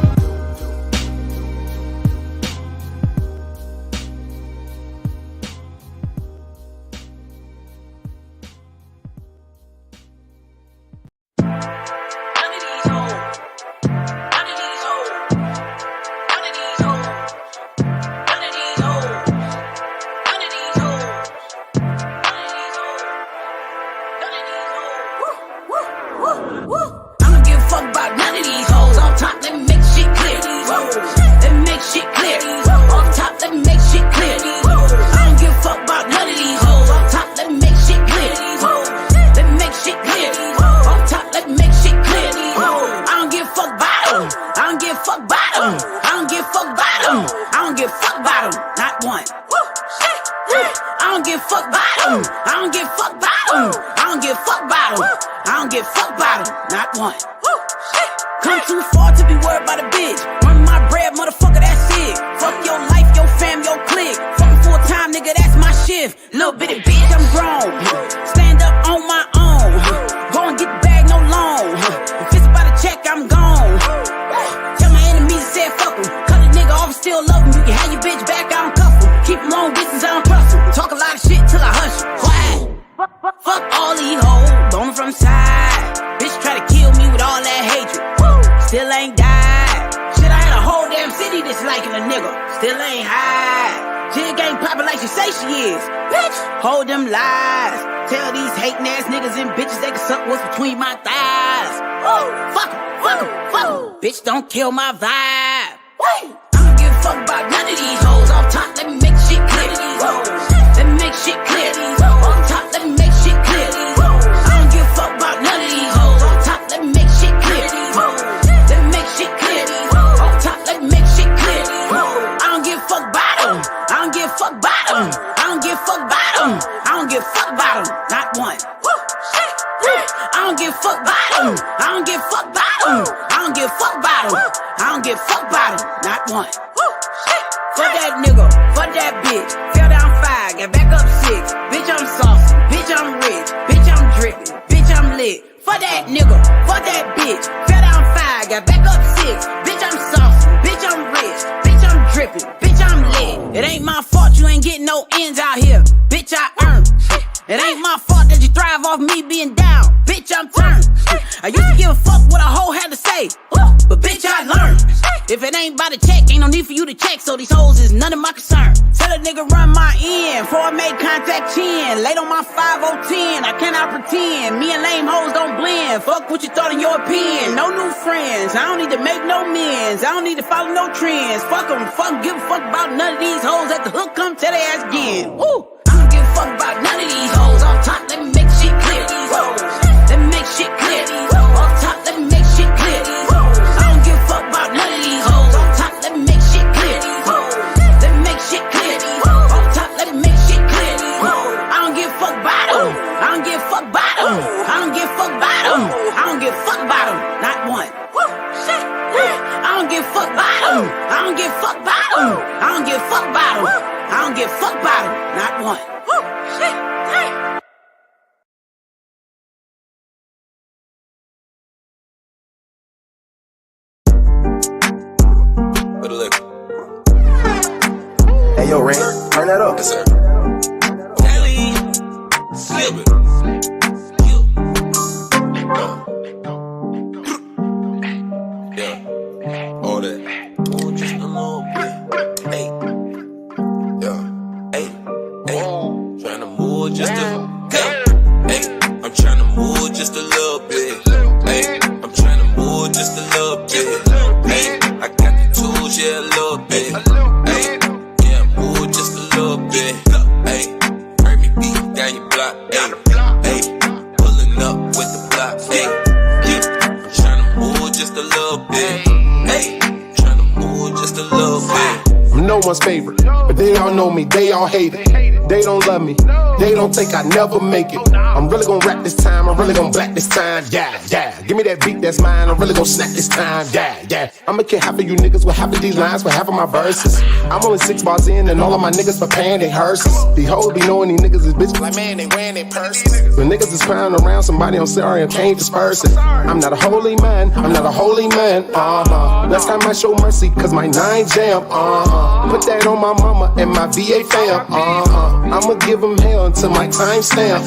Come too far to be worried about a bitch. Run my bread, motherfucker, that's it. Fuck your life, your fam, your clique. Fucking full time, nigga, that's my shift. Little bitty bitch, I'm grown. Stand up on my own. Go and get the bag, no loan. If it's about a check, I'm gone. Tell my enemies to say fuck 'em. Cut a nigga off and still love him. You can have your bitch back, I don't cuff him. Keep him long distance, I don't trust him. Talk a lot of shit till I hush him. Quiet. Fuck all these hoes, bone from side. Bitch try to kill me with all that hatred. Still ain't died. Shit, I had a whole damn city disliking a nigga. Still ain't high. She ain't poppin' like she say she is. Bitch, hold them lies. Tell these hating ass niggas and bitches they can suck what's between my thighs. Fuck 'em, fuck 'em, fuck 'em. Bitch, don't kill my vibe. I don't give a fuck about none of these hoes. Off top, let me make shit clear. Let me make shit clear. Off top, let me make shit clear. I don't give a fuck about none of these hoes. Off top, let me make shit clear. Let me make shit clear. Off top, let me make shit clear. I don't give a fuck about them. I don't give a fuck about them. I don't give a fuck about them. I don't give a fuck about them. Not one. I don't give a fuck about them. I don't give a fuck about them. I don't give a fuck about them. I don't give a fuck about them. Not one. Fuck that nigga. Fuck that bitch. Fell down 5, got back up 6. Bitch, I'm saucy. Bitch, I'm rich. Bitch, I'm drippin'. Bitch, I'm lit. Fuck that nigga. Fuck that bitch. Fell down 5, got back up 6. Bitch, I'm saucy. Bitch, I'm rich. Bitch, I'm drippin'. Bitch, I'm lit. It ain't my fault you ain't getting no ends out here. Bitch, I earned. It ain't my fault that you thrive off me being down. Bitch, I'm turned. I used to give a fuck what a hoe had to say, but bitch, I learned. If it ain't by the check, ain't no need for you to check. So these hoes is none of my concern. Tell a nigga run my end before I make contact 10. Late on my 5-0-10, I cannot pretend. Me and lame hoes don't blend. Fuck what you thought in your opinion. No new friends, I don't need to make no amends. I don't need to follow no trends. Fuck them, give a fuck about none of these hoes. At the hook, come tell their ass again. Woo! I don't give a fuck about none of these hoes. Off top, let me make shit clear. Whoa. Let me make shit clear. Off top, let me make shit clear. I don't give a fuck about none of these hoes. Off top, let me make shit clear. Let me make shit clear. Off top, let me make shit clear. I don't give a fuck about them. I don't give a fuck about them. I don't give a fuck about them. I don't give a fuck about them. Not one. I don't give a fuck about them. I don't give a fuck about them. I don't give a fuck about them. I don't give a fuck about them. Not one. Hey, yo, Ray, turn that up. Yes, sir. Slip it. Yeah. All that. Oh, just a little bit. Hey. Yeah. Hey. Hey. Tryna move just a. Hey. Hey. I'm tryna move just a little bit. Hey. I'm tryna move just a little bit. Hey. I got the tools, yeah, a little bit. Hey. Yeah, move just a little bit. Hey. Heard me beat down your block. Hey. Hey. Pulling up with the block. Hey. Yeah. I'm tryna move just a little bit. Hey. Tryna move just a little bit. I'm no one's favorite, but they all know me, they all hate it. They don't love me, they don't think I never make it. I'm really gonna rap this time, I'm really gonna black this time, yeah, yeah. Give me that beat that's mine, I'm really gonna snap this time, yeah, yeah. I'ma kill half of you niggas with half of these lines for half of my verses. I'm only 6 bars in and all of my niggas preparing their hearses. These hoes be knowing these niggas is bitches like, man, they wearing their purses. When niggas is clowning around somebody, I'm sorry, I can't disperse it. I'm not a holy man, I'm not a holy man, Last time I show mercy, cause my 9 jam, Put that on my mama and my VA fam, I'ma give them hell until my time stamp,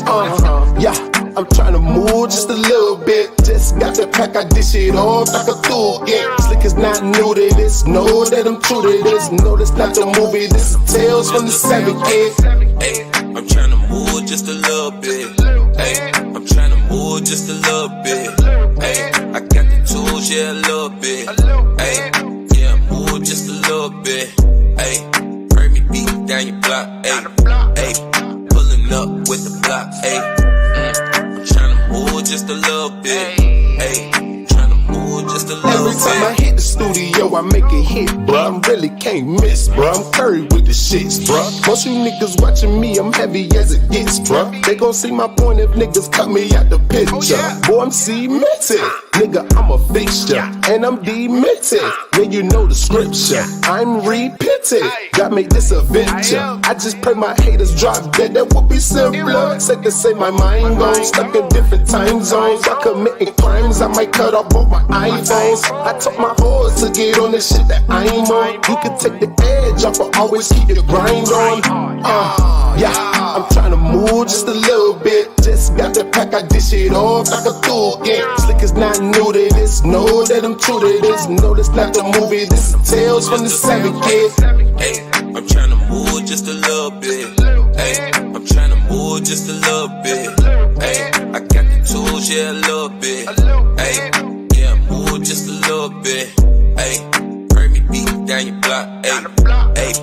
Yeah, I'm tryna move just a little bit. Just got the pack, I dish it off like a tool. Yeah, slick is not new to this. Know that I'm true to this. No, this not the movie. This is Tales from the 7 kid. Hey, I'm tryna move just a little bit. Hey, I'm tryna move just a little bit. Hey, I got the tools, yeah, a little bit. Hey, yeah, move just a little bit. Hey, heard me beat down your block. Hey, pulling up with the block. Hey, I'm tryna move just a little bit. Hey, tryna move just a little bit. Every time I hit the studio, I make a hit, bruh. I really can't miss, bruh. I'm curry with the shits, bruh. Most you niggas watching me, I'm heavy as it gets, bruh. They gon' see my point if niggas cut me out the picture. Boy, I'm cemented. Nigga, I'm a fixture, and I'm demented. Yeah, you know the scripture. I'm repented. God made this a venture. I just pray my haters drop dead, that would be simpler. Said to say my mind gone, stuck in different time zones. I committing crimes, I might cut off both my iPhones. I told my boys to get on this shit that I'm on. You can take the edge off, but always keep your grind on. Yeah, I'm tryna move just a little bit. Just got the pack, I dish it off like a tool. Yeah, slick is not new to this. Know that I'm true to this. No, this not the movie. This is Tales from the 7 kid. Hey, I'm tryna move just a little bit. Hey, I'm tryna move just a little bit. Hey, I got the tools, yeah, a little bit. Hey, yeah, move just a little bit. Hey, heard me beat down your block. Hey,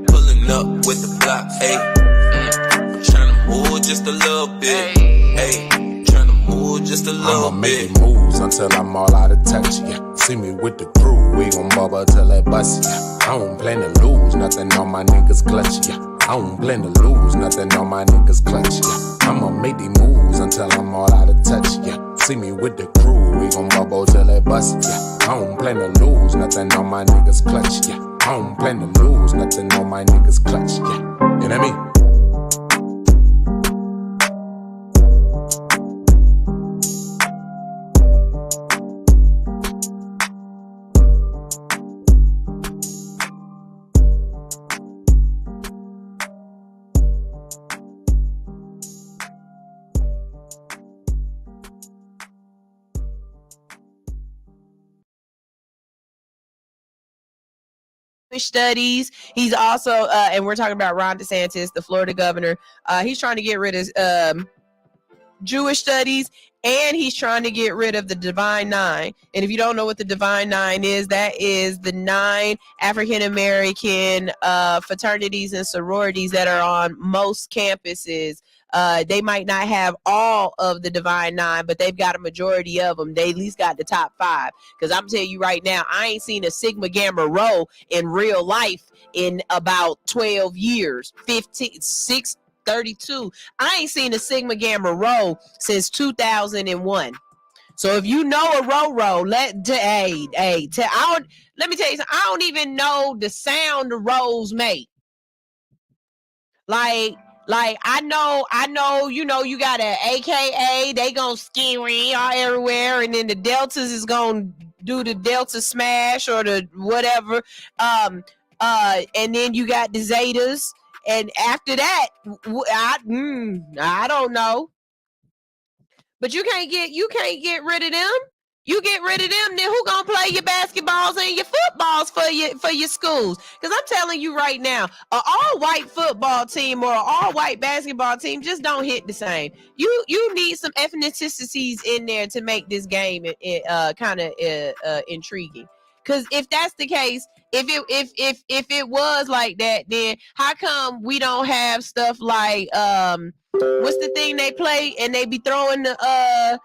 pulling up with the block. Hey, I'm tryna move just a little bit. Hey, tryna move just a little I'ma bit. make moves until I'm all out of touch, yeah. See me with the crew, we gon' bubble till it bust, yeah. I don't plan to lose, nothing on my niggas clutch, yeah. I don't plan to lose, nothing on my niggas clutch, yeah. I'ma make these moves until I'm all out of touch, yeah. See me with the crew, we gon' bubble till it bust, yeah. I don't plan to lose, nothing on my niggas clutch, yeah. I don't plan to lose, nothing on my niggas clutch, yeah. You know what I mean? studies. He's also, and we're talking about Ron DeSantis, the Florida governor. He's trying to get rid of Jewish studies, and he's trying to get rid of the Divine Nine. And if you don't know what the Divine Nine is, that is the 9 African American fraternities and sororities that are on most campuses. They might not have all of the Divine Nine, but they've got a majority of them. They at least got the top 5. Because I'm telling you right now, I ain't seen a Sigma Gamma Rho in real life in about 12 years, 32. I ain't seen a Sigma Gamma Rho since 2001. So if you know a Rho, let me tell you something. I don't even know the sound the Rhos make. Like I know, you got an AKA, they gonna scary all everywhere, and then the Deltas is gonna do the Delta smash or the whatever. And then you got the Zetas. And after that, I don't know. But you can't get rid of them. You get rid of them, then who gonna play your basketballs and your footballs for your schools? Because I'm telling you right now, an all-white football team or an all-white basketball team just don't hit the same. You need some ethnicities in there to make this game kind of intriguing. Because if that's the case, if it was like that, then how come we don't have stuff like what's the thing they play and they be throwing the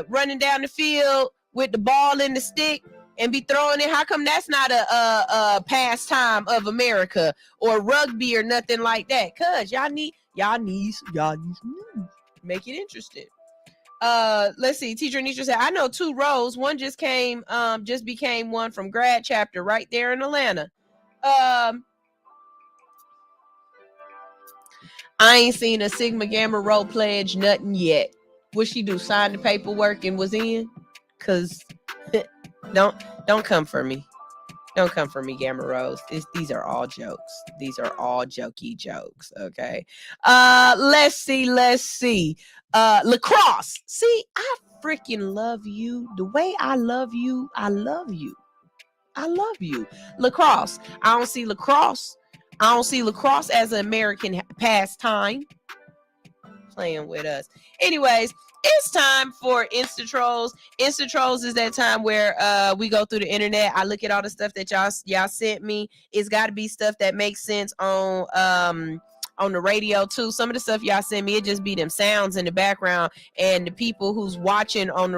running down the field with the ball and the stick and be throwing it? How come that's not a pastime of America or rugby or nothing like that? Cause y'all need make it interesting. Let's see. Teacher Nisha said, I know 2 rows. One just became one from grad chapter right there in Atlanta. I ain't seen a Sigma Gamma Rho pledge nothing yet. What she do? Sign the paperwork and was in? Cause don't come for me. Don't come for me, Gamma Rose. These are all jokes. These are all jokey jokes. Okay. Let's see. Lacrosse. See, I freaking love you. The way I love you, I love you. I love you. Lacrosse. I don't see lacrosse as an American pastime. Playing with us. Anyways, it's time for Insta Trolls. Insta Trolls is that time where we go through the internet. I look at all the stuff that y'all sent me. It's got to be stuff that makes sense on the radio too. Some of the stuff y'all send me, it just be them sounds in the background, and the people who's listening on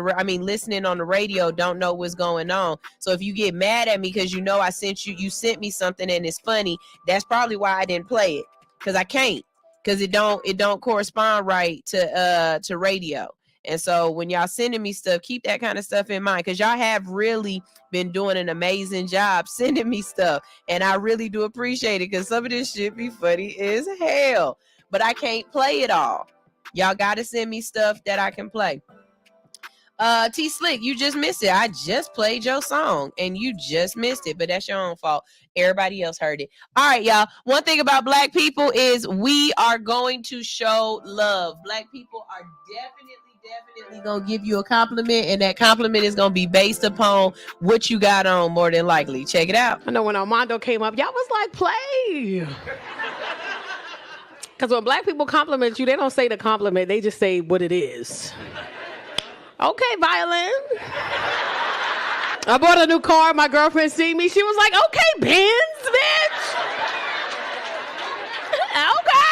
the radio don't know what's going on. So if you get mad at me because I sent me something and it's funny, that's probably why I didn't play it, because I can't. Because it don't correspond right to radio. And so when y'all sending me stuff, keep that kind of stuff in mind, because y'all have really been doing an amazing job sending me stuff, and I really do appreciate it, because some of this shit be funny as hell, but I can't play it all. Y'all gotta send me stuff that I can play. T Slick, you just missed it. I just played your song and you just missed it, but that's your own fault. Everybody else heard it. All right, y'all. One thing about Black people is we are going to show love. Black people are definitely gonna give you a compliment, and that compliment is gonna be based upon what you got on, more than likely. Check it out. I know when Armando came up, y'all was like, play. Because when Black people compliment you, they don't say the compliment, they just say what it is. Okay, violin. I bought a new car. My girlfriend seen me. She was like, okay, Benz, bitch. Okay.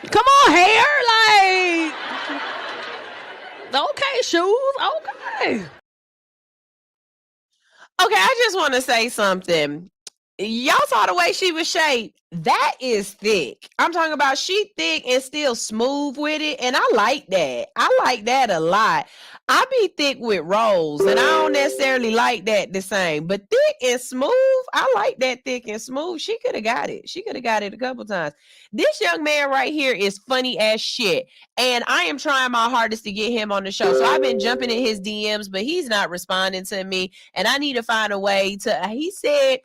Come on, hair. Okay, shoes. Okay. Okay, I just want to say something. Y'all saw the way she was shaped. That is thick. I'm talking about she thick and still smooth with it. And I like that. I like that a lot. I be thick with rolls, and I don't necessarily like that the same. But thick and smooth, I like that thick and smooth. She could have got it. She could have got it a couple times. This young man right here is funny as shit. And I am trying my hardest to get him on the show. So I've been jumping in his DMs, but he's not responding to me. And I need to find a way to, he said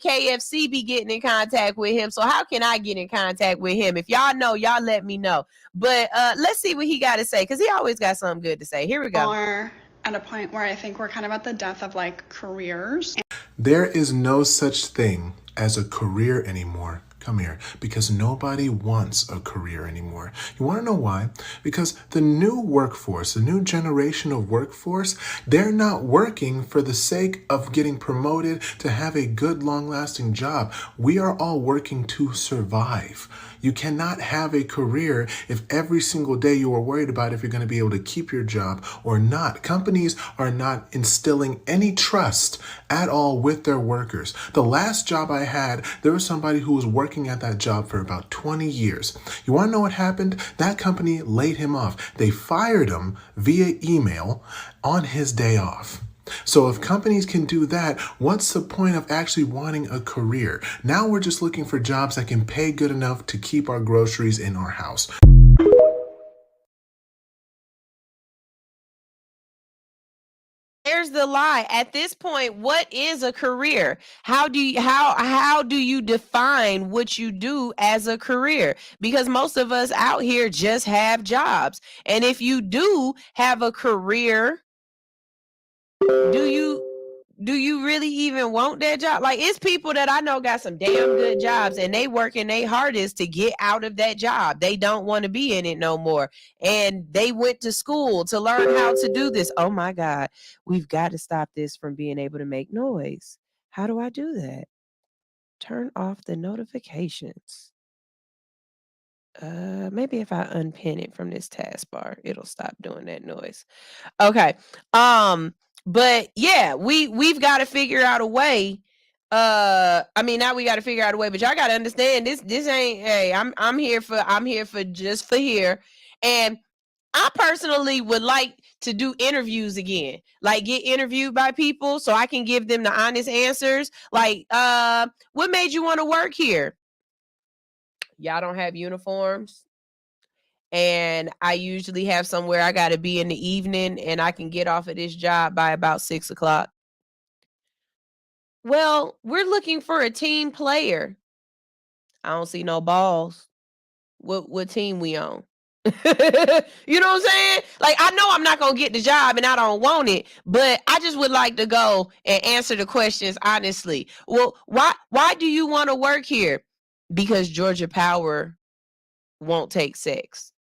KFC be getting in contact with him. So how can I get in contact with him? If y'all know, y'all let me know. But let's see what he got to say, because he always got something good to say. Here we go. Or at a point where I think we're kind of at the death of like careers. There is no such thing as a career anymore. Come here. Because nobody wants a career anymore. You want to know why? Because the new workforce, the new generation of workforce, they're not working for the sake of getting promoted to have a good, long-lasting job. We are all working to survive. You cannot have a career if every single day you are worried about if you're going to be able to keep your job or not. Companies are not instilling any trust at all with their workers. The last job I had, there was somebody who was working at that job for about 20 years. You want to know what happened? That company laid him off. They fired him via email on his day off. So if companies can do that, what's the point of actually wanting a career? Now we're just looking for jobs that can pay good enough to keep our groceries in our house. There's the lie. At this point, what is a career? How do you define what you do as a career? Because most of us out here just have jobs. And if you do have a career, do you really even want that job? Like, it's people that I know got some damn good jobs and they working their hardest to get out of that job. They don't want to be in it no more. And they went to school to learn how to do this. Oh my God, we've got to stop this from being able to make noise. How do I do that? Turn off the notifications. Maybe if I unpin it from this taskbar, it'll stop doing that noise. Okay. But yeah, we've got to figure out a way. Now we got to figure out a way, but y'all got to understand this ain't, hey, I'm here for just for here. And I personally would like to do interviews again, like get interviewed by people so I can give them the honest answers. Like, what made you want to work here? Y'all don't have uniforms. And I usually have somewhere I got to be in the evening and I can get off of this job by about 6:00. Well, we're looking for a team player. I don't see no balls. What team we on? You know what I'm saying? Like, I know I'm not going to get the job and I don't want it, but I just would like to go and answer the questions honestly. Well, why do you want to work here? Because Georgia Power won't take sex.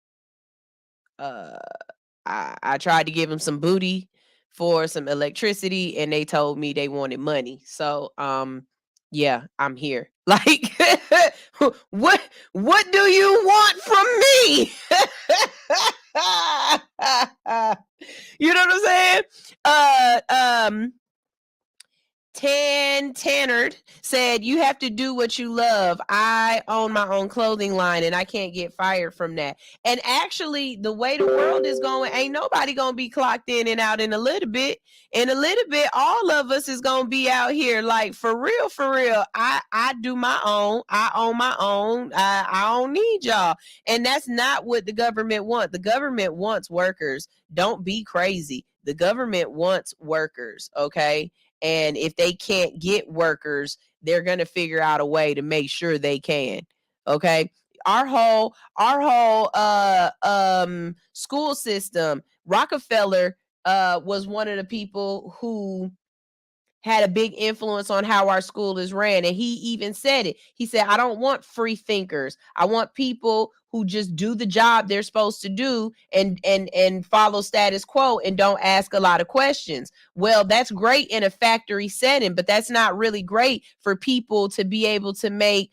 I tried to give them some booty for some electricity and they told me they wanted money. So yeah, I'm here. Like, what do you want from me? You know what I'm saying? Tannard said, you have to do what you love. I own my own clothing line and I can't get fired from that. And actually, the way the world is going, ain't nobody going to be clocked in and out in a little bit. In a little bit, all of us is going to be out here. Like, for real, for real. I do my own. I own my own. I don't need y'all. And that's not what the government wants. The government wants workers. Don't be crazy. The government wants workers, okay? And if they can't get workers, they're going to figure out a way to make sure they can. Okay. Our whole school system, Rockefeller was one of the people who had a big influence on how our school is ran. And he even said it. He said, I don't want free thinkers. I want people who just do the job they're supposed to do and follow status quo and don't ask a lot of questions. Well, that's great in a factory setting, but that's not really great for people to be able to make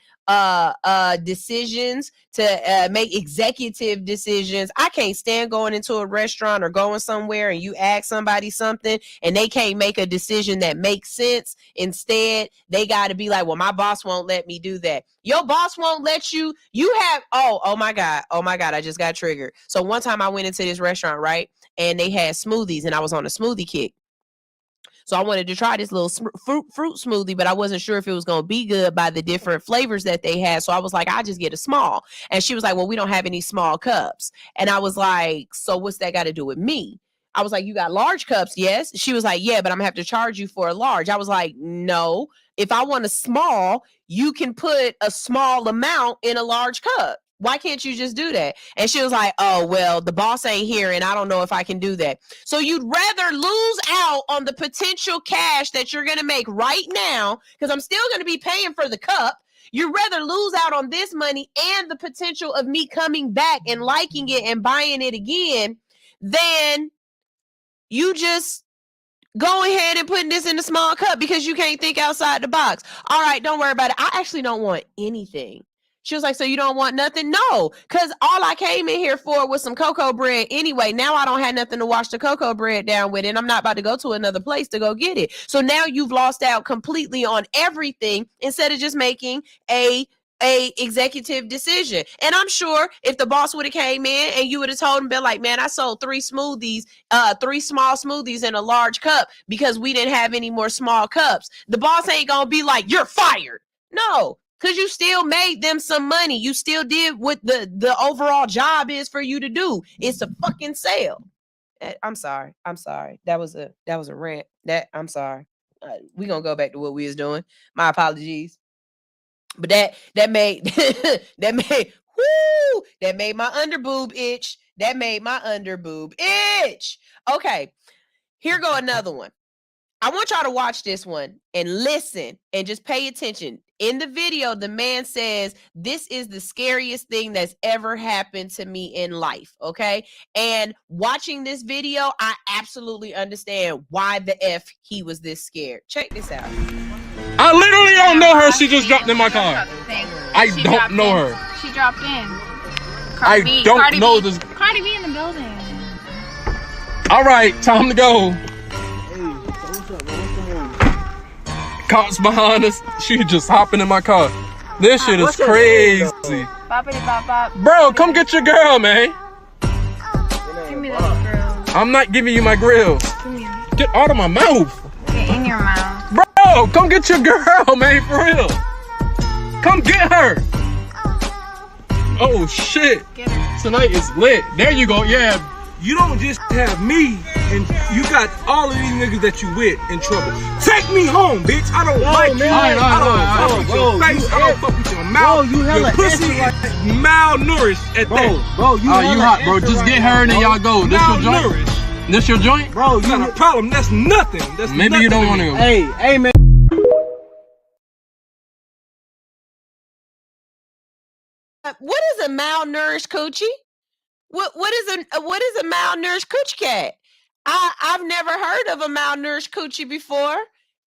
decisions, to make executive decisions. I can't stand going into a restaurant or going somewhere and you ask somebody something and they can't make a decision that makes sense. Instead, they got to be like, well, my boss won't let me do that. Your boss won't let you. You have, oh my God, I just got triggered. So one time I went into this restaurant, right? And they had smoothies and I was on a smoothie kick. So I wanted to try this little fruit smoothie, but I wasn't sure if it was going to be good by the different flavors that they had. So I was like, I'll just get a small. And she was like, well, we don't have any small cups. And I was like, so what's that got to do with me? I was like, you got large cups? Yes. She was like, yeah, but I'm going to have to charge you for a large. I was like, no, if I want a small, you can put a small amount in a large cup. Why can't you just do that? And she was like, oh, well, the boss ain't here and I don't know if I can do that. So you'd rather lose out on the potential cash that you're going to make right now, because I'm still going to be paying for the cup. You'd rather lose out on this money and the potential of me coming back and liking it and buying it again than you just go ahead and putting this in a small cup because you can't think outside the box. All right, don't worry about it. I actually don't want anything. She was like, so you don't want nothing? No, because all I came in here for was some cocoa bread anyway. Now I don't have nothing to wash the cocoa bread down with, and I'm not about to go to another place to go get it. So now you've lost out completely on everything instead of just making a executive decision. And I'm sure if the boss would have came in and you would have told him, been like, man, I sold 3 small smoothies in a large cup because we didn't have any more small cups, the boss ain't gonna be like, you're fired. No, because you still made them some money. You still did what the overall job is for you to do. It's a fucking sale. I'm sorry. That was a rant. I'm sorry. We're gonna go back to what we was doing. My apologies. But that made that made my underboob itch. That made my underboob itch. Okay, here go another one. I want y'all to watch this one and listen and just pay attention. In the video, the man says, this is the scariest thing that's ever happened to me in life, okay? And watching this video, I absolutely understand why the F he was this scared. Check this out. I literally don't know her. She just dropped in my car. I don't know her. She dropped in. I don't know this. Cardi B in the building. All right, time to go. Cops behind us. She just hopping in my car. This shit is crazy. Bro, come get your girl, man. Give me that grill. I'm not giving you my grill. Get out of my mouth. Get in your mouth. Bro, come get your girl, man, for real. Come get her. Oh, shit. Tonight is lit. There you go, yeah. You don't just have me, and you got all of these niggas that you with in trouble. Take me home, bitch. I don't like you. I don't fuck with your face. I don't fuck with your mouth. Your pussy is malnourished at that. Bro, you hot, bro. Just get her and then y'all go. This your joint? This your joint? Bro, you got a problem. That's nothing. That's maybe nothing you don't want to go. Hey, man. What is a malnourished coochie? What is a malnourished coochie cat? I've never heard of a malnourished coochie before,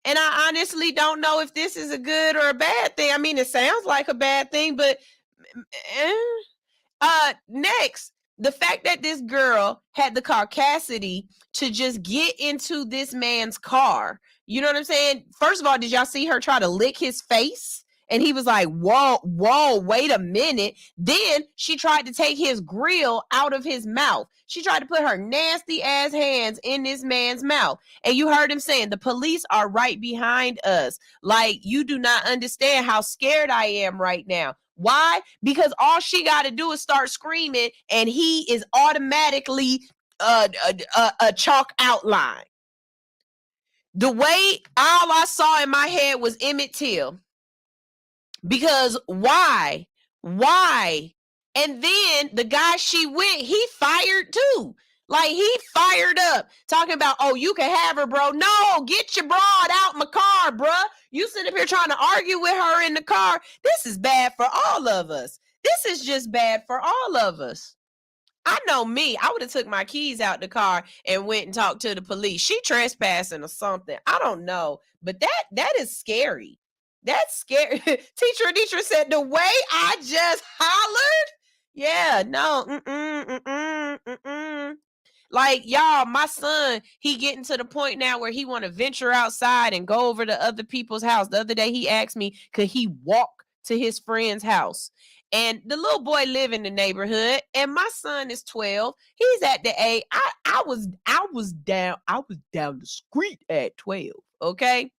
and I honestly don't know if this is a good or a bad thing. I mean, it sounds like a bad thing, but next, the fact that this girl had the caucasity to just get into this man's car. You know what I'm saying? First of all, did y'all see her try to lick his face? And he was like, whoa, wait a minute. Then she tried to take his grill out of his mouth. She tried to put her nasty ass hands in this man's mouth. And you heard him saying, the police are right behind us. Like, you do not understand how scared I am right now. Why? Because all she got to do is start screaming and he is automatically a chalk outline. The way all I saw in my head was Emmett Till. Because why? And then the guy she with, he fired too. Like, he fired up, talking about, oh, you can have her, bro. No, get your broad out my car, bruh. You sit up here trying to argue with her in the car. This is bad for all of us. This is just bad for all of us. I know me. I would have took my keys out the car and went and talked to the police. She trespassing or something. I don't know. But that is scary. That's scary. Teacher Anitra said, the way I just hollered? Yeah, no. Like, y'all, my son, he getting to the point now where he want to venture outside and go over to other people's house. The other day, he asked me, could he walk to his friend's house? And the little boy live in the neighborhood, and my son is 12. He's at the age. I was down the street at 12. Okay.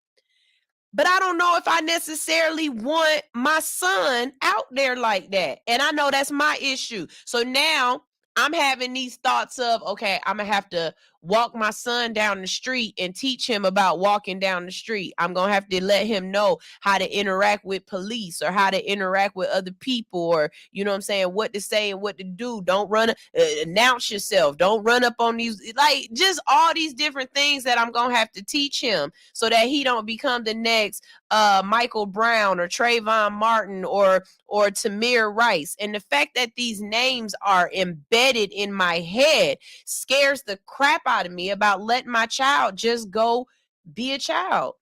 But I don't know if I necessarily want my son out there like that. And I know that's my issue. So now I'm having these thoughts of, okay, I'm going to have to walk my son down the street and teach him about walking down the street. I'm going to have to let him know how to interact with police or how to interact with other people, or, you know what I'm saying, what to say and what to do. Don't run, announce yourself. Don't run up on these, like, just all these different things that I'm going to have to teach him so that he don't become the next Michael Brown or Trayvon Martin or Tamir Rice. And the fact that these names are embedded in my head scares the crap out of me about letting my child just go be a child.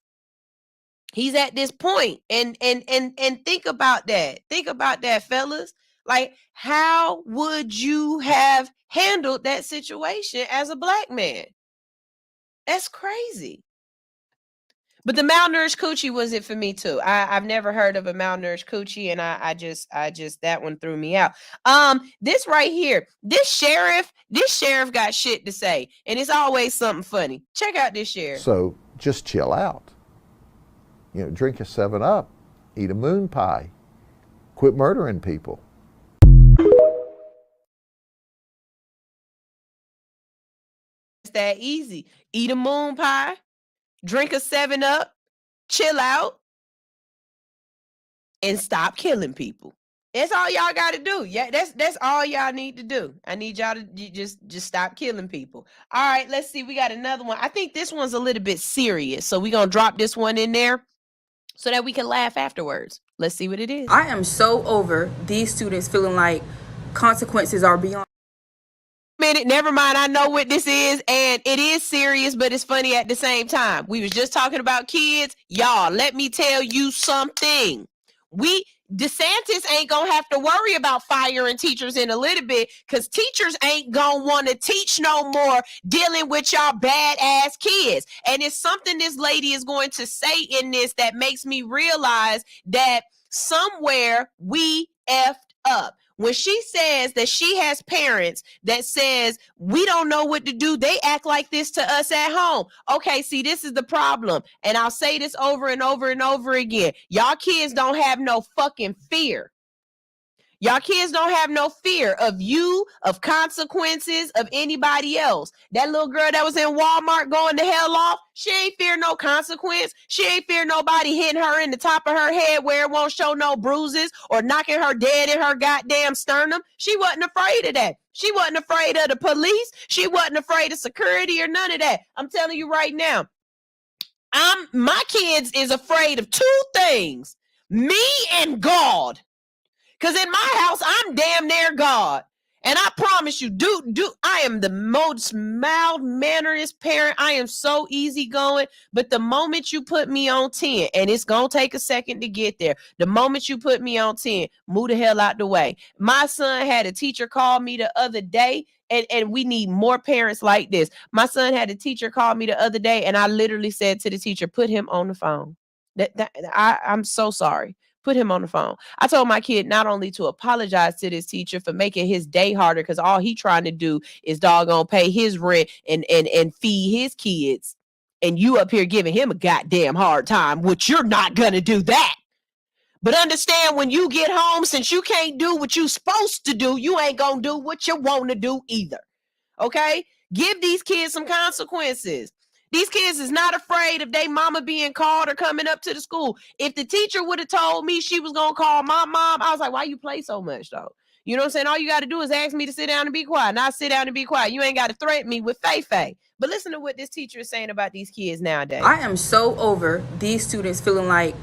He's at this point, and think about that. Think about that, fellas. Like, how would you have handled that situation as a black man? That's crazy. But the malnourished coochie was it for me too. I've never heard of a malnourished coochie, and I just that one threw me out. This right here, this sheriff got shit to say, and it's always something funny. Check out this sheriff. So just chill out. You know, drink a 7-Up, eat a moon pie, quit murdering people. It's that easy. Eat a moon pie. Drink a 7-Up, chill out, and stop killing people. That's all y'all got to do. Yeah, that's all y'all need to do. I need y'all to just stop killing people. All right, let's see. We got another one. I think this one's a little bit serious, so we're going to drop this one in there so that we can laugh afterwards. Let's see what it is. I am so over these students feeling like consequences are beyond. Minute, never mind. I know what this is, and it is serious, but it's funny at the same time. We was just talking about kids. Y'all, let me tell you something. DeSantis ain't gonna have to worry about firing teachers in a little bit, because teachers ain't gonna want to teach no more dealing with y'all badass kids. And it's something this lady is going to say in this that makes me realize that somewhere we effed up. When she says that she has parents that says, we don't know what to do, they act like this to us at home. Okay, see, this is the problem. And I'll say this over and over and over again. Y'all kids don't have no fucking fear. Y'all kids don't have no fear of you, of consequences, of anybody else. That little girl that was in Walmart going the hell off, she ain't fear no consequence. She ain't fear nobody hitting her in the top of her head where it won't show no bruises or knocking her dead in her goddamn sternum. She wasn't afraid of that. She wasn't afraid of the police. She wasn't afraid of security or none of that. I'm telling you right now, my kids is afraid of two things, me and God. Because in my house, I'm damn near God. And I promise you, I am the most mild-manneredest parent. I am so easygoing. But the moment you put me on 10, and it's going to take a second to get there, the moment you put me on 10, move the hell out the way. My son had a teacher call me the other day, and we need more parents like this. My son had a teacher call me the other day, and I literally said to the teacher, put him on the phone. I'm so sorry. Put him on the phone. I told my kid not only to apologize to this teacher for making his day harder, because all he trying to do is doggone pay his rent and feed his kids. And you up here giving him a goddamn hard time, which you're not going to do that. But understand, when you get home, since you can't do what you're supposed to do, you ain't going to do what you want to do either. Okay? Give these kids some consequences. These kids is not afraid of their mama being called or coming up to the school. If the teacher would have told me she was going to call my mom, I was like, why you play so much, though? You know what I'm saying? All you got to do is ask me to sit down and be quiet. And I sit down and be quiet. You ain't got to threaten me with Faye. But listen to what this teacher is saying about these kids nowadays. I am so over these students feeling like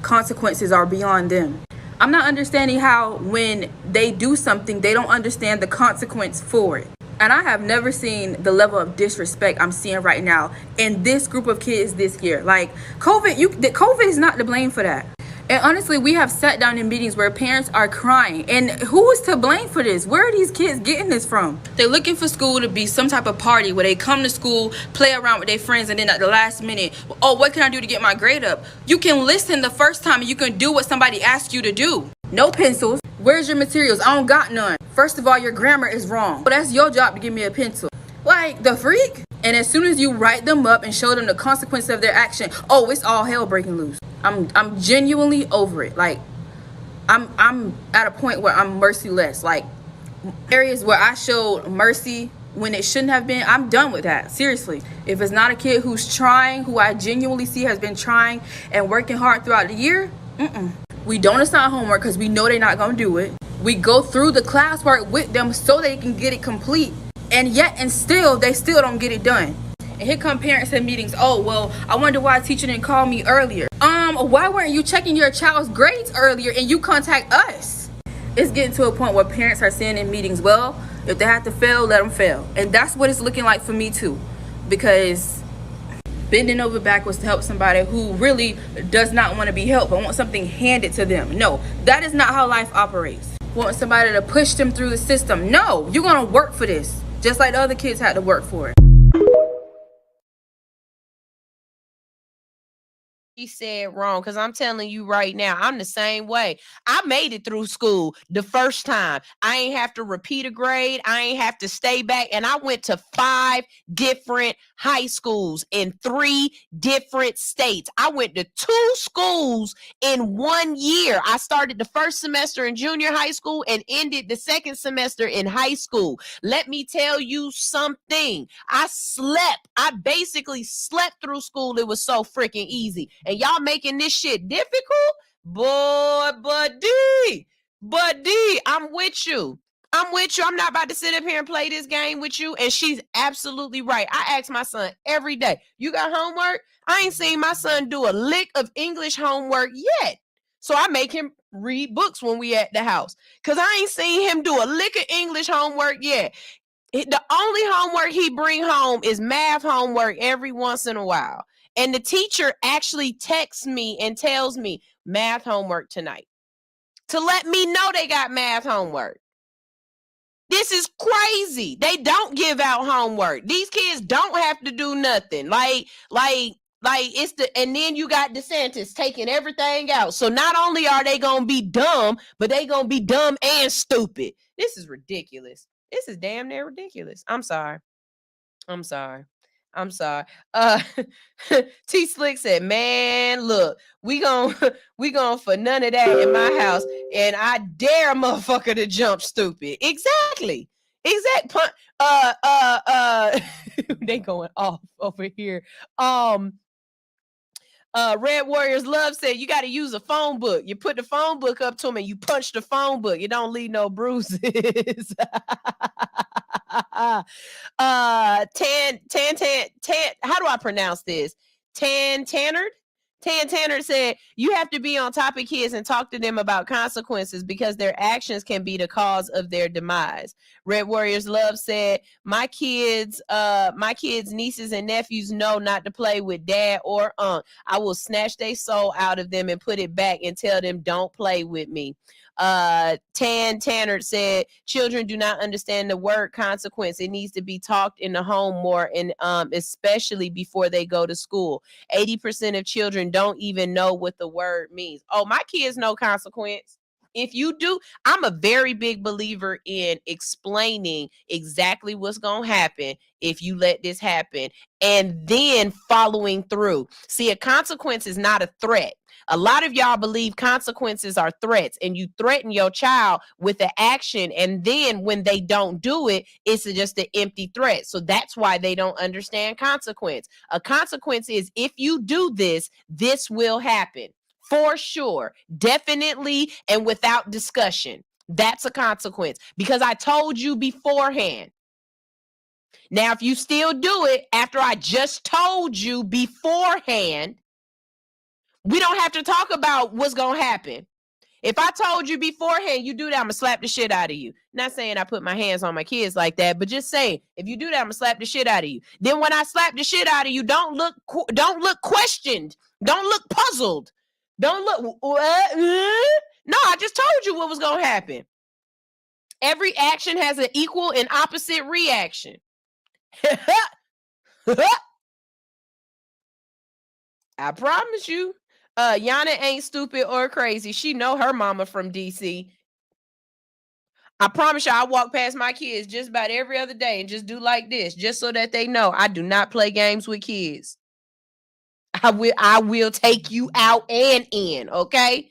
consequences are beyond them. I'm not understanding how when they do something, they don't understand the consequence for it. And I have never seen the level of disrespect I'm seeing right now in this group of kids this year. Like, COVID is not to blame for that. And honestly, we have sat down in meetings where parents are crying. And who is to blame for this? Where are these kids getting this from? They're looking for school to be some type of party where they come to school, play around with their friends, and then at the last minute, oh, what can I do to get my grade up? You can listen the first time and you can do what somebody asks you to do. No pencils. Where's your materials? I don't got none. First of all, your grammar is wrong. Well, that's your job to give me a pencil. Like, the freak? And as soon as you write them up and show them the consequence of their action, oh, it's all hell breaking loose. I'm genuinely over it. Like, I'm at a point where I'm merciless. Like, areas where I showed mercy when it shouldn't have been. I'm done with that. Seriously. If it's not a kid who's trying, who I genuinely see has been trying and working hard throughout the year, we don't assign homework because we know they're not going to do it. We go through the classwork with them so they can get it complete. And yet and still, they still don't get it done. And here come parents in meetings. Oh, well, I wonder why a teacher didn't call me earlier. Why weren't you checking your child's grades earlier and you contact us? It's getting to a point where parents are saying in meetings, well, if they have to fail, let them fail. And that's what it's looking like for me too. Because bending over backwards to help somebody who really does not want to be helped but wants something handed to them. No, that is not how life operates. Want somebody to push them through the system. No, you're going to work for this. Just like the other kids had to work for it. He said wrong, because I'm telling you right now, I'm the same way. I made it through school the first time. I ain't have to repeat a grade. I ain't have to stay back. And I went to 5 different high schools in 3 different states. I went to 2 schools in 1 year. I started the first semester in junior high school and ended the second semester in high school. Let me tell you something. I basically slept through school. It was so freaking easy. And y'all making this shit difficult? Boy, buddy, I'm with you. I'm not about to sit up here and play this game with you. And she's absolutely right. I ask my son every day, you got homework? I ain't seen my son do a lick of English homework yet. So I make him read books when we at the house. Because I ain't seen him do a lick of English homework yet. The only homework he bring home is math homework every once in a while. And the teacher actually texts me and tells me math homework tonight to let me know they got math homework. This is crazy. They don't give out homework. These kids don't have to do nothing. Like it's and then you got DeSantis taking everything out. So not only are they going to be dumb, but they going to be dumb and stupid. This is ridiculous. This is damn near ridiculous. I'm sorry. T Slick said, man, look, we gon' for none of that in my house. And I dare a motherfucker to jump stupid. Exactly. They going off over here. Red Warriors Love said you got to use a phone book. You put the phone book up to him and you punch the phone book. You don't leave no bruises. Tan, how do I pronounce this? Tan Tanner said you have to be on top of kids and talk to them about consequences because their actions can be the cause of their demise. Red Warriors Love said my kids, nieces and nephews know not to play with dad or aunt. I will snatch their soul out of them and put it back and tell them don't play with me. Tanner said children do not understand the word consequence. It needs to be talked in the home more, and especially before they go to school. 80% of children don't even know what the word means. Oh, my kids know consequence. If you do, I'm a very big believer in explaining exactly what's going to happen if you let this happen and then following through. See, a consequence is not a threat. A lot of y'all believe consequences are threats, and you threaten your child with the action, and then when they don't do it, it's just an empty threat. So that's why they don't understand consequence. A consequence is if you do this, this will happen. For sure, definitely, and without discussion. That's a consequence because I told you beforehand. Now, if you still do it after I just told you beforehand, we don't have to talk about what's going to happen. If I told you beforehand, you do that, I'm going to slap the shit out of you. Not saying I put my hands on my kids like that, but just saying, if you do that, I'm going to slap the shit out of you. Then when I slap the shit out of you, don't look questioned. Don't look puzzled. Don't look, what? No, I just told you what was going to happen. Every action has an equal and opposite reaction. I promise you. Yana ain't stupid or crazy. She know her mama from DC. I promise you, I walk past my kids just about every other day and just do like this, just so that they know I do not play games with kids. I will take you out and in, okay?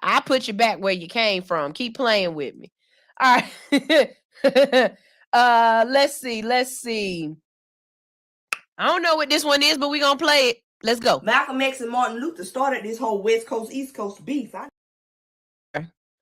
I put you back where you came from. Keep playing with me. All right. Let's see. I don't know what this one is, but we're gonna play it. Let's go. Malcolm X and Martin Luther started this whole West Coast, East Coast beef.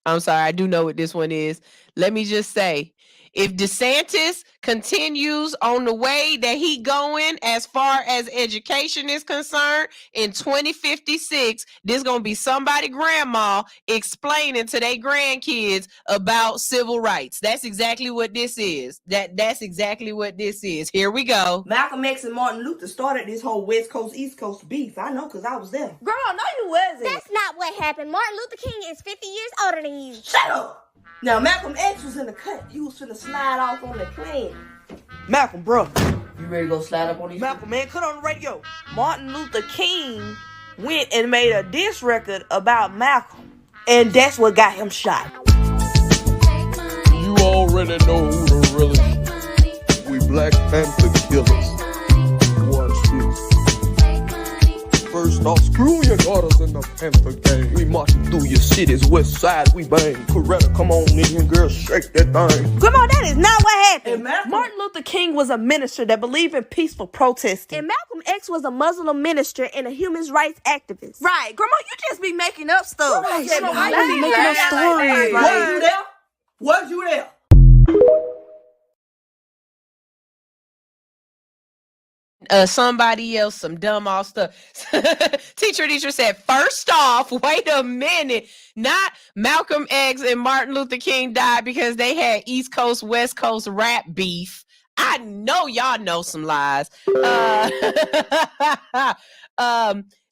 I'm sorry, I do know what this one is. Let me just say, if DeSantis continues on the way that he going as far as education is concerned, in 2056, there's going to be somebody grandma explaining to their grandkids about civil rights. That's exactly what this is. That's exactly what this is. Here we go. Malcolm X and Martin Luther started this whole West Coast, East Coast beef. I know because I was there. Grandma, no, you wasn't. That's not what happened. Martin Luther King is 50 years older than you. Shut up! Now, Malcolm X was in the cut. He was finna slide off on the plane. Malcolm, bro. You ready to go slide up on these? Malcolm, man, cut on the radio. Martin Luther King went and made a diss record about Malcolm. And that's what got him shot. You already know who the realest. We Black Panther killers. Watch this. First off, screw your daughters in the Panther gang. We marching through your cities, west side, we bang. Coretta, come on in here, girl, shake that thing. Grandma, that is not what happened. Martin Luther King was a minister that believed in peaceful protesting. And Malcolm X was a Muslim minister and a human rights activist. Right, Grandma, you just be making up stuff. Right, Yeah, Grandma, I be making up stories. Was you there? Was you there? Somebody else, some dumb all stuff. Teacher said, first off, wait a minute. Not Malcolm X and Martin Luther King died because they had East Coast, West Coast rap beef. I know y'all know some lies.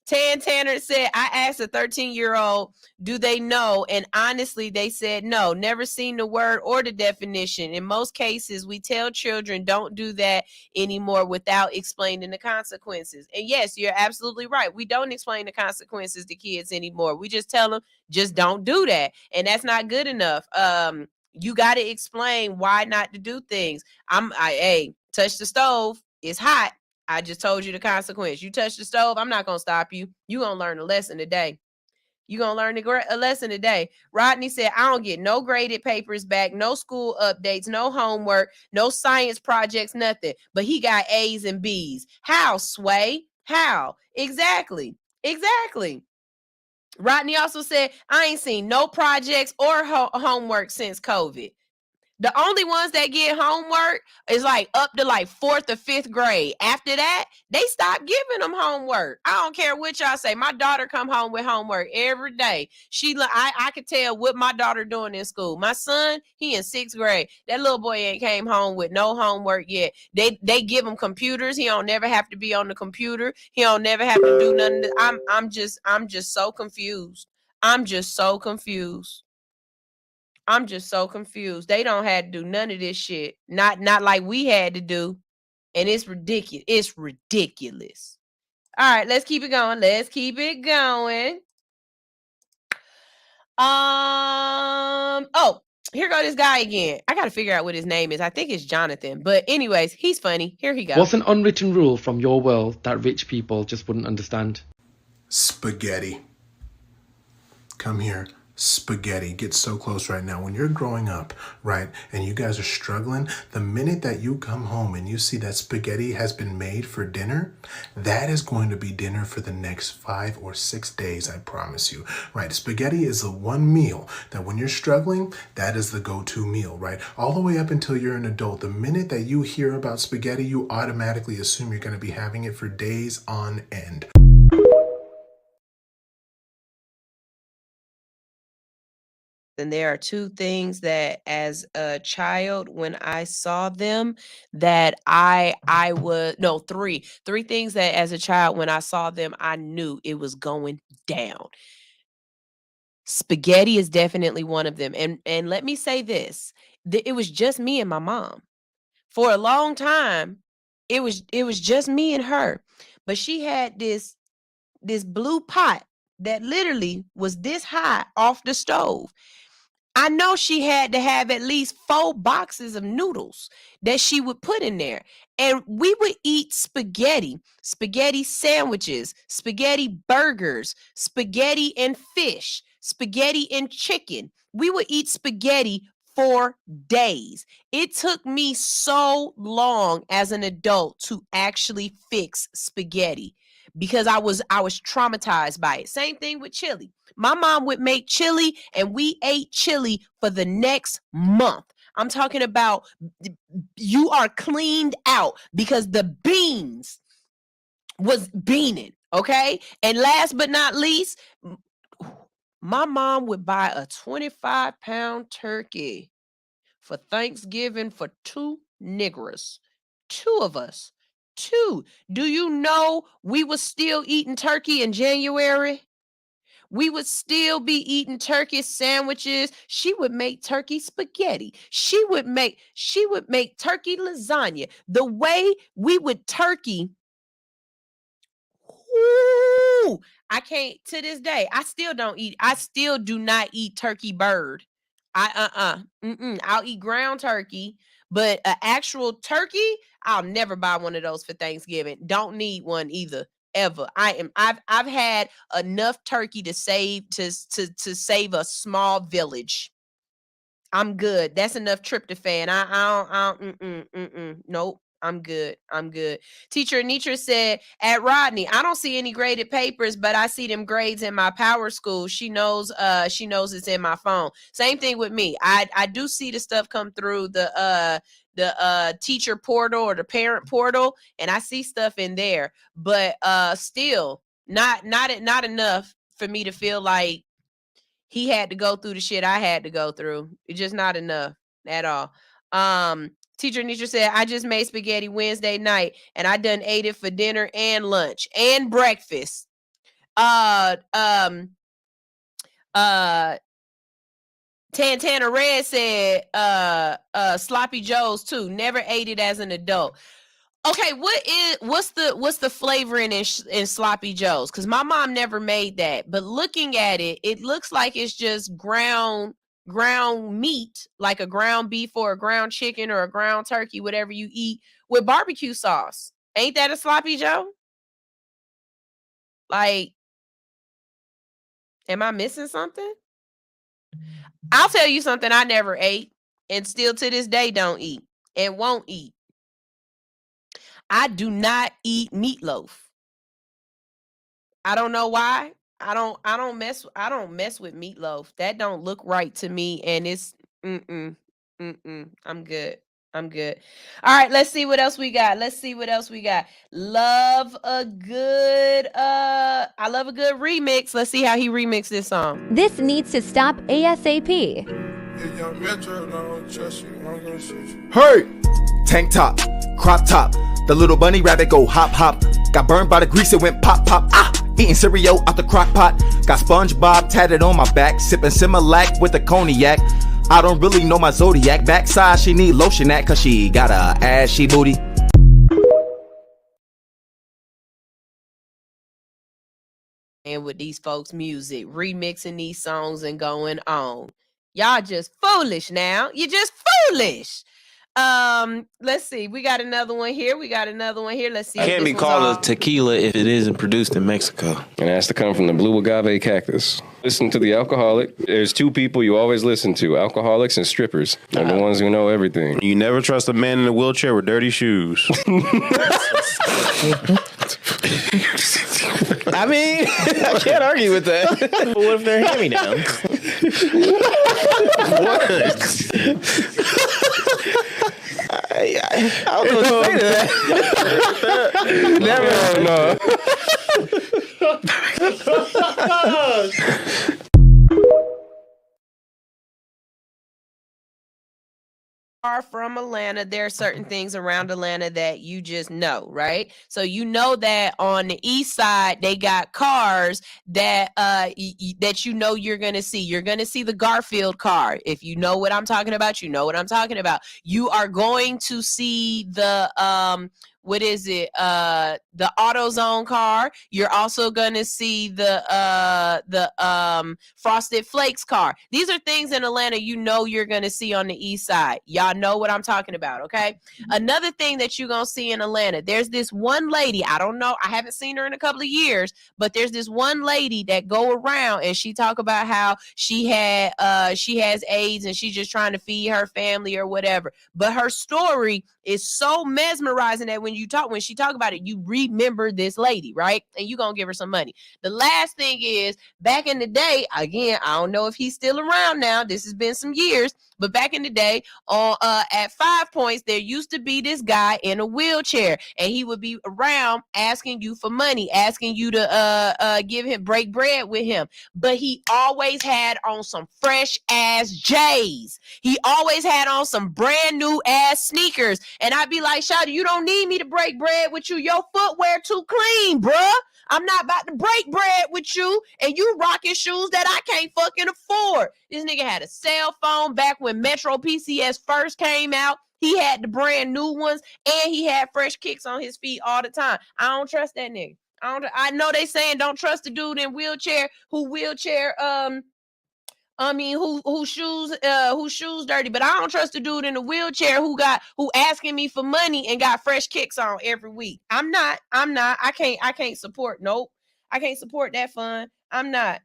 Tan Tanner said, I asked a 13-year-old, do they know? And honestly, they said no, never seen the word or the definition. In most cases, we tell children don't do that anymore without explaining the consequences. And yes, you're absolutely right. We don't explain the consequences to kids anymore. We just tell them, just don't do that. And that's not good enough. You got to explain why not to do things. Hey, touch the stove. It's hot. I just told you the consequence. You touch the stove, I'm not going to stop you. You're going to learn a lesson today. You're going to learn a lesson today. Rodney said, I don't get no graded papers back, no school updates, no homework, no science projects, nothing. But he got A's and B's. How, Sway? How? Exactly. Rodney also said, I ain't seen no projects or homework since COVID. The only ones that get homework is like up to like 4th or 5th grade. After that, they stop giving them homework. I don't care what y'all say. My daughter come home with homework every day. I could tell what my daughter doing in school. My son, he in 6th grade. That little boy ain't came home with no homework yet. They give him computers. He don't never have to be on the computer. He don't never have to do nothing. I'm just so confused. I'm just so confused. They don't have to do none of this shit. Not like we had to do. And it's ridiculous. It's ridiculous. All right, let's keep it going. Oh, here go this guy again. I got to figure out what his name is. I think it's Jonathan. But anyways, he's funny. Here he goes. What's an unwritten rule from your world that rich people just wouldn't understand? Spaghetti. Come here. Spaghetti. Get so close right now. When you're growing up, right, and you guys are struggling, the minute that you come home and you see that spaghetti has been made for dinner, that is going to be dinner for the next 5 or 6 days, I promise you, right? Spaghetti is the one meal that when you're struggling, that is the go-to meal, right? All the way up until you're an adult, the minute that you hear about spaghetti, you automatically assume you're going to be having it for days on end. And there are 2 things that as a child, when I saw them, that I would, no, 3 things that as a child, when I saw them, I knew it was going down. Spaghetti is definitely one of them. And let me say this, it was just me and my mom. For a long time, it was just me and her. But she had this blue pot that literally was this high off the stove. I know she had to have at least 4 boxes of noodles that she would put in there. And we would eat spaghetti sandwiches, spaghetti burgers, spaghetti and fish, spaghetti and chicken. We would eat spaghetti for days. It took me so long as an adult to actually fix spaghetti because I was traumatized by it. Same thing with chili. My mom would make chili and we ate chili for the next month. I'm talking about you are cleaned out because the beans was beaning, okay? And last but not least, my mom would buy a 25-pound turkey for Thanksgiving for 2 niggers. 2 of us. 2. Do you know we was still eating turkey in January? We would still be eating turkey sandwiches. She would make turkey spaghetti. She would make turkey lasagna. The way we would turkey, ooh, I can't to this day. I still do not eat turkey bird. I'll eat ground turkey, but an actual turkey, I'll never buy one of those for Thanksgiving. Don't need one either. Ever. I've had enough turkey to save to save a small village. I'm good. That's enough tryptophan. I don't nope. I'm good. Teacher Anitra said, at Rodney, I don't see any graded papers, but I see them grades in my power school. She knows it's in my phone. Same thing with me. I do see the stuff come through the teacher portal or the parent portal, and I see stuff in there, but still not enough for me to feel like he had to go through the shit I had to go through. It's just not enough at all. Teacher Nisha said, I just made spaghetti Wednesday night and I done ate it for dinner and lunch and breakfast. Tantana Red said, Sloppy Joe's too. Never ate it as an adult. Okay, what's the flavoring in Sloppy Joe's? Because my mom never made that, but looking at it, it looks like it's just ground meat, like a ground beef or a ground chicken or a ground turkey, whatever you eat, with barbecue sauce. Ain't that a Sloppy Joe? Like, am I missing something? I'll tell you something I never ate and still to this day don't eat and won't eat. I do not eat meatloaf. I don't know why. I don't mess with meatloaf. That don't look right to me. And it's I'm good. All right, let's see what else we got. Love a good remix. Let's see how he remixed this song. This needs to stop ASAP. Hey! Tank top, crop top. The little bunny rabbit go hop hop. Got burned by the grease, it went pop pop. Ah! Eating cereal out the crock pot. Got SpongeBob tatted on my back. Sipping Similac with a cognac. I don't really know my zodiac. Backside she need lotion at, cause she got a ashy booty. And with these folks' music, remixing these songs and going on. Y'all just foolish now. You're just foolish. Let's see. We got another one here. Let's see. It can't be called a tequila if it isn't produced in Mexico. And it has to come from the blue agave cactus. Listen to the alcoholic. There's 2 people you always listen to, alcoholics and strippers. They're the ones who know everything. You never trust a man in a wheelchair with dirty shoes. I mean, I can't argue with that. But what if they're hand-me-downs? What? I don't know what to say to that. Never. Are from Atlanta, there are certain things around Atlanta that you just know, right? So you know that on the east side they got cars that that you know you're gonna see. You're gonna see the Garfield car. If you know what I'm talking about, you know what I'm talking about. You are going to see the what is it? The AutoZone car. You're also gonna see the Frosted Flakes car. These are things in Atlanta you know you're gonna see on the east side. Y'all know what I'm talking about, okay? Another thing that you're gonna see in Atlanta, there's this one lady, I don't know, I haven't seen her in a couple of years, but there's this one lady that go around and she talk about how she has AIDS and she's just trying to feed her family or whatever. But her story is so mesmerizing that when she talk about it, you remember this lady, right? And you gonna give her some money. The last thing is, back in the day, again, I don't know if he's still around now. This has been some years, but back in the day, on at 5 Points, there used to be this guy in a wheelchair, and he would be around asking you for money, asking you to break bread with him. But he always had on some fresh ass J's. He always had on some brand new ass sneakers. And I'd be like, Shawty, you don't need me to break bread with you. Your footwear too clean, bruh. I'm not about to break bread with you, and you rocking shoes that I can't fucking afford. This nigga had a cell phone back when Metro PCS first came out. He had the brand new ones, and he had fresh kicks on his feet all the time. I don't trust that nigga. I know they saying don't trust the dude in wheelchair whose shoes dirty, but I don't trust the dude in the wheelchair who asking me for money and got fresh kicks on every week. I'm not. I can't support. Nope. I can't support that fun. I'm not.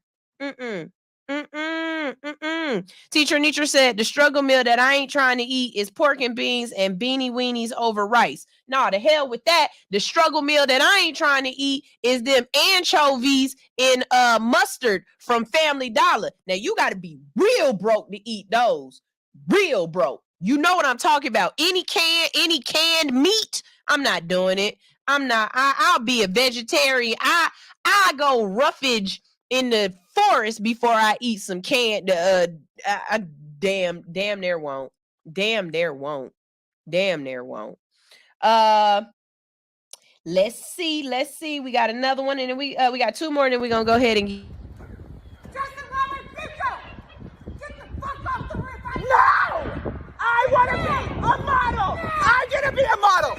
Teacher Nietzsche said the struggle meal that I ain't trying to eat is pork and beans and beanie weenies over rice. Nah, the hell with that. The struggle meal that I ain't trying to eat is them anchovies in mustard from Family Dollar. Now you got to be real broke to eat those. Real broke. You know what I'm talking about. Any canned meat, I'm not doing it. I'm not. I'll be a vegetarian. I go roughage in the forest before I eat some canned. Damn there won't. Let's see. We got another one, and then we got two more, and then we're gonna go ahead and. No! I want to be a model! I'm gonna be a model!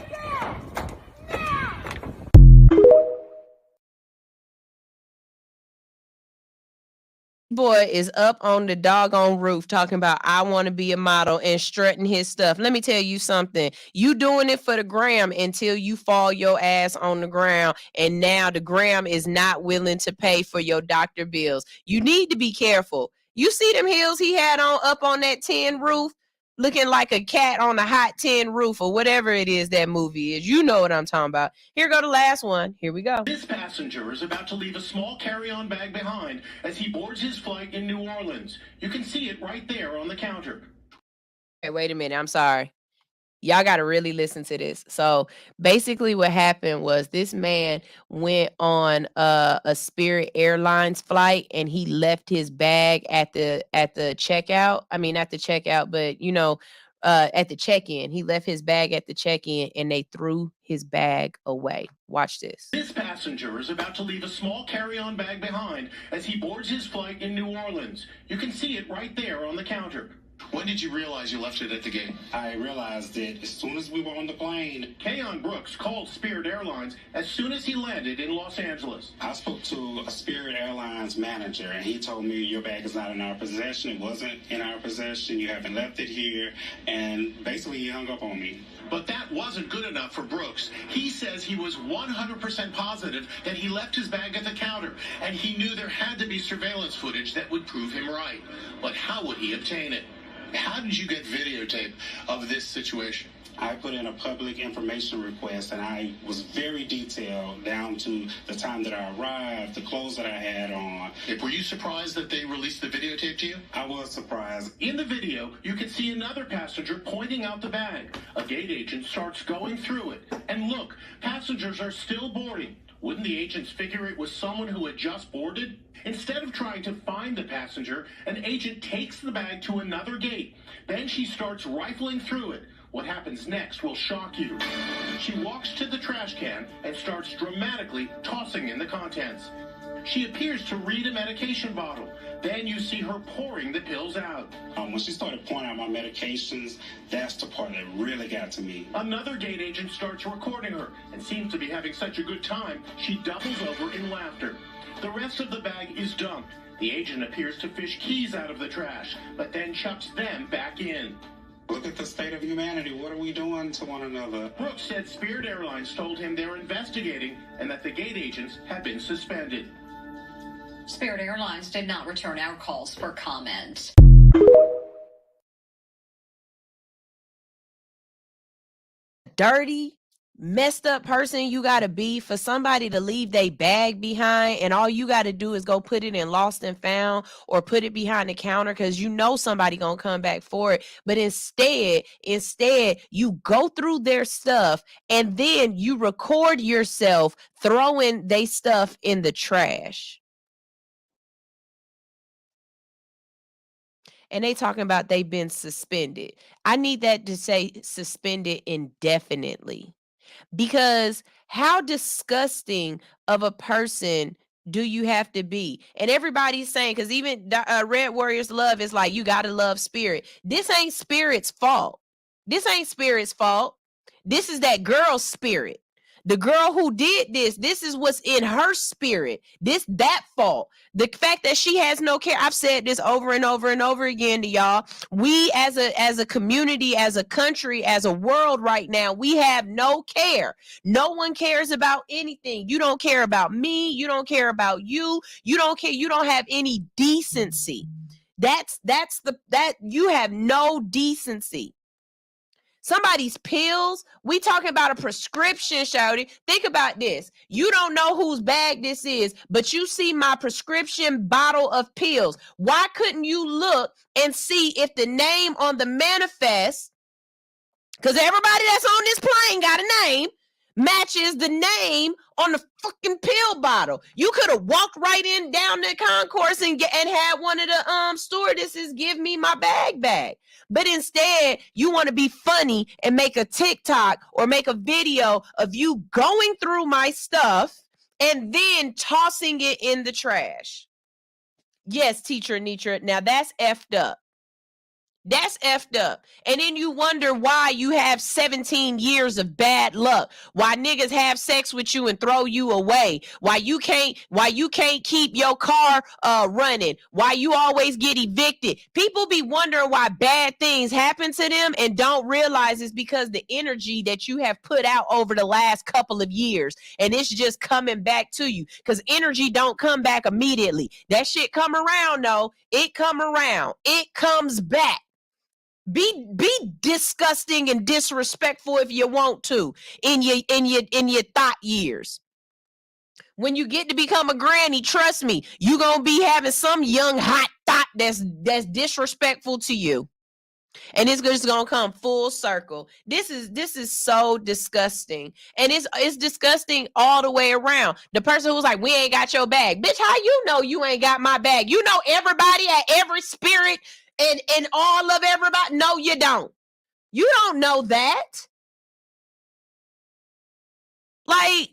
Boy is up on the doggone roof talking about I want to be a model and strutting his stuff. Let me tell you something. You doing it for the gram until you fall your ass on the ground, and now the gram is not willing to pay for your doctor bills. You need to be careful. You see them heels he had on up on that tin roof, looking like a cat on a hot tin roof or whatever it is that movie is. You know what I'm talking about. Here go the last one. Here we go. This passenger is about to leave a small carry-on bag behind as he boards his flight in New Orleans. You can see it right there on the counter. Hey, wait a minute. I'm sorry. Y'all got to really listen to this. So basically what happened was this man went on a Spirit Airlines flight, and he left his bag at the checkout. I mean, not the checkout, but at the check-in. He left his bag at the check-in, and they threw his bag away. Watch this. This passenger is about to leave a small carry-on bag behind as he boards his flight in New Orleans. You can see it right there on the counter. When did you realize you left it at the gate? I realized it as soon as we were on the plane. Keon Brooks called Spirit Airlines as soon as he landed in Los Angeles. I spoke to a Spirit Airlines manager, and he told me your bag is not in our possession. It wasn't in our possession. You haven't left it here. And basically, he hung up on me. But that wasn't good enough for Brooks. He says he was 100% positive that he left his bag at the counter, and he knew there had to be surveillance footage that would prove him right. But how would he obtain it? How did you get videotape of this situation? I put in a public information request, and I was very detailed down to the time that I arrived, the clothes that I had on. Were you surprised that they released the videotape to you? I was surprised. In the video, you can see another passenger pointing out the bag. A gate agent starts going through it. And look, passengers are still boarding. Wouldn't the agents figure it was someone who had just boarded? Instead of trying to find the passenger, an agent takes the bag to another gate. Then she starts rifling through it. What happens next will shock you. She walks to the trash can and starts dramatically tossing in the contents. She appears to read a medication bottle. Then you see her pouring the pills out. When she started pouring out my medications, that's the part that really got to me. Another gate agent starts recording her and seems to be having such a good time, she doubles over in laughter. The rest of the bag is dumped. The agent appears to fish keys out of the trash, but then chucks them back in. Look at the state of humanity. What are we doing to one another? Brooks said Spirit Airlines told him they're investigating and that the gate agents have been suspended. Spirit Airlines did not return our calls for comment. Dirty, messed up person you gotta be for somebody to leave their bag behind, and all you gotta do is go put it in lost and found or put it behind the counter because you know somebody gonna come back for it. But instead you go through their stuff and then you record yourself throwing their stuff in the trash. And they talking about they've been suspended. I need that to say suspended indefinitely. Because how disgusting of a person do you have to be? And everybody's saying, because even Red Warriors Love is like, you got to love Spirit. This ain't Spirit's fault. This ain't Spirit's fault. This is that girl's spirit. The girl who did this is what's in her spirit. That fault. The fact that she has no care. I've said this over and over and over again to y'all. We as a community, as a country, as a world right now, we have no care. No one cares about anything. You don't care about me. You don't care about you. You don't care. You don't have any decency. That you have no decency. Somebody's pills. We talking about a prescription, shouty. Think about this. You don't know whose bag this is, but you see my prescription bottle of pills. Why couldn't you look and see if the name on the manifest, because everybody that's on this plane got a name, matches the name on the fucking pill bottle? You could have walked right in down the concourse and had one of the stewardesses give me my bag back. But instead, you want to be funny and make a TikTok or make a video of you going through my stuff and then tossing it in the trash. Yes, teacher Nitra. Now that's effed up. That's effed up. And then you wonder why you have 17 years of bad luck. Why niggas have sex with you and throw you away. Why you can't keep your car running. Why you always get evicted. People be wondering why bad things happen to them and don't realize it's because the energy that you have put out over the last couple of years. And it's just coming back to you. Because energy don't come back immediately. That shit come around though. It come around. It comes back. Be disgusting and disrespectful if you want to in your thought years. When you get to become a granny, trust me, you gonna be having some young hot thought that's disrespectful to you, and it's just gonna come full circle. This is so disgusting, and it's disgusting all the way around. The person who's like, "We ain't got your bag," bitch. How you know you ain't got my bag? You know everybody at every Spirit. And all of everybody? No, you don't. You don't know that. Like,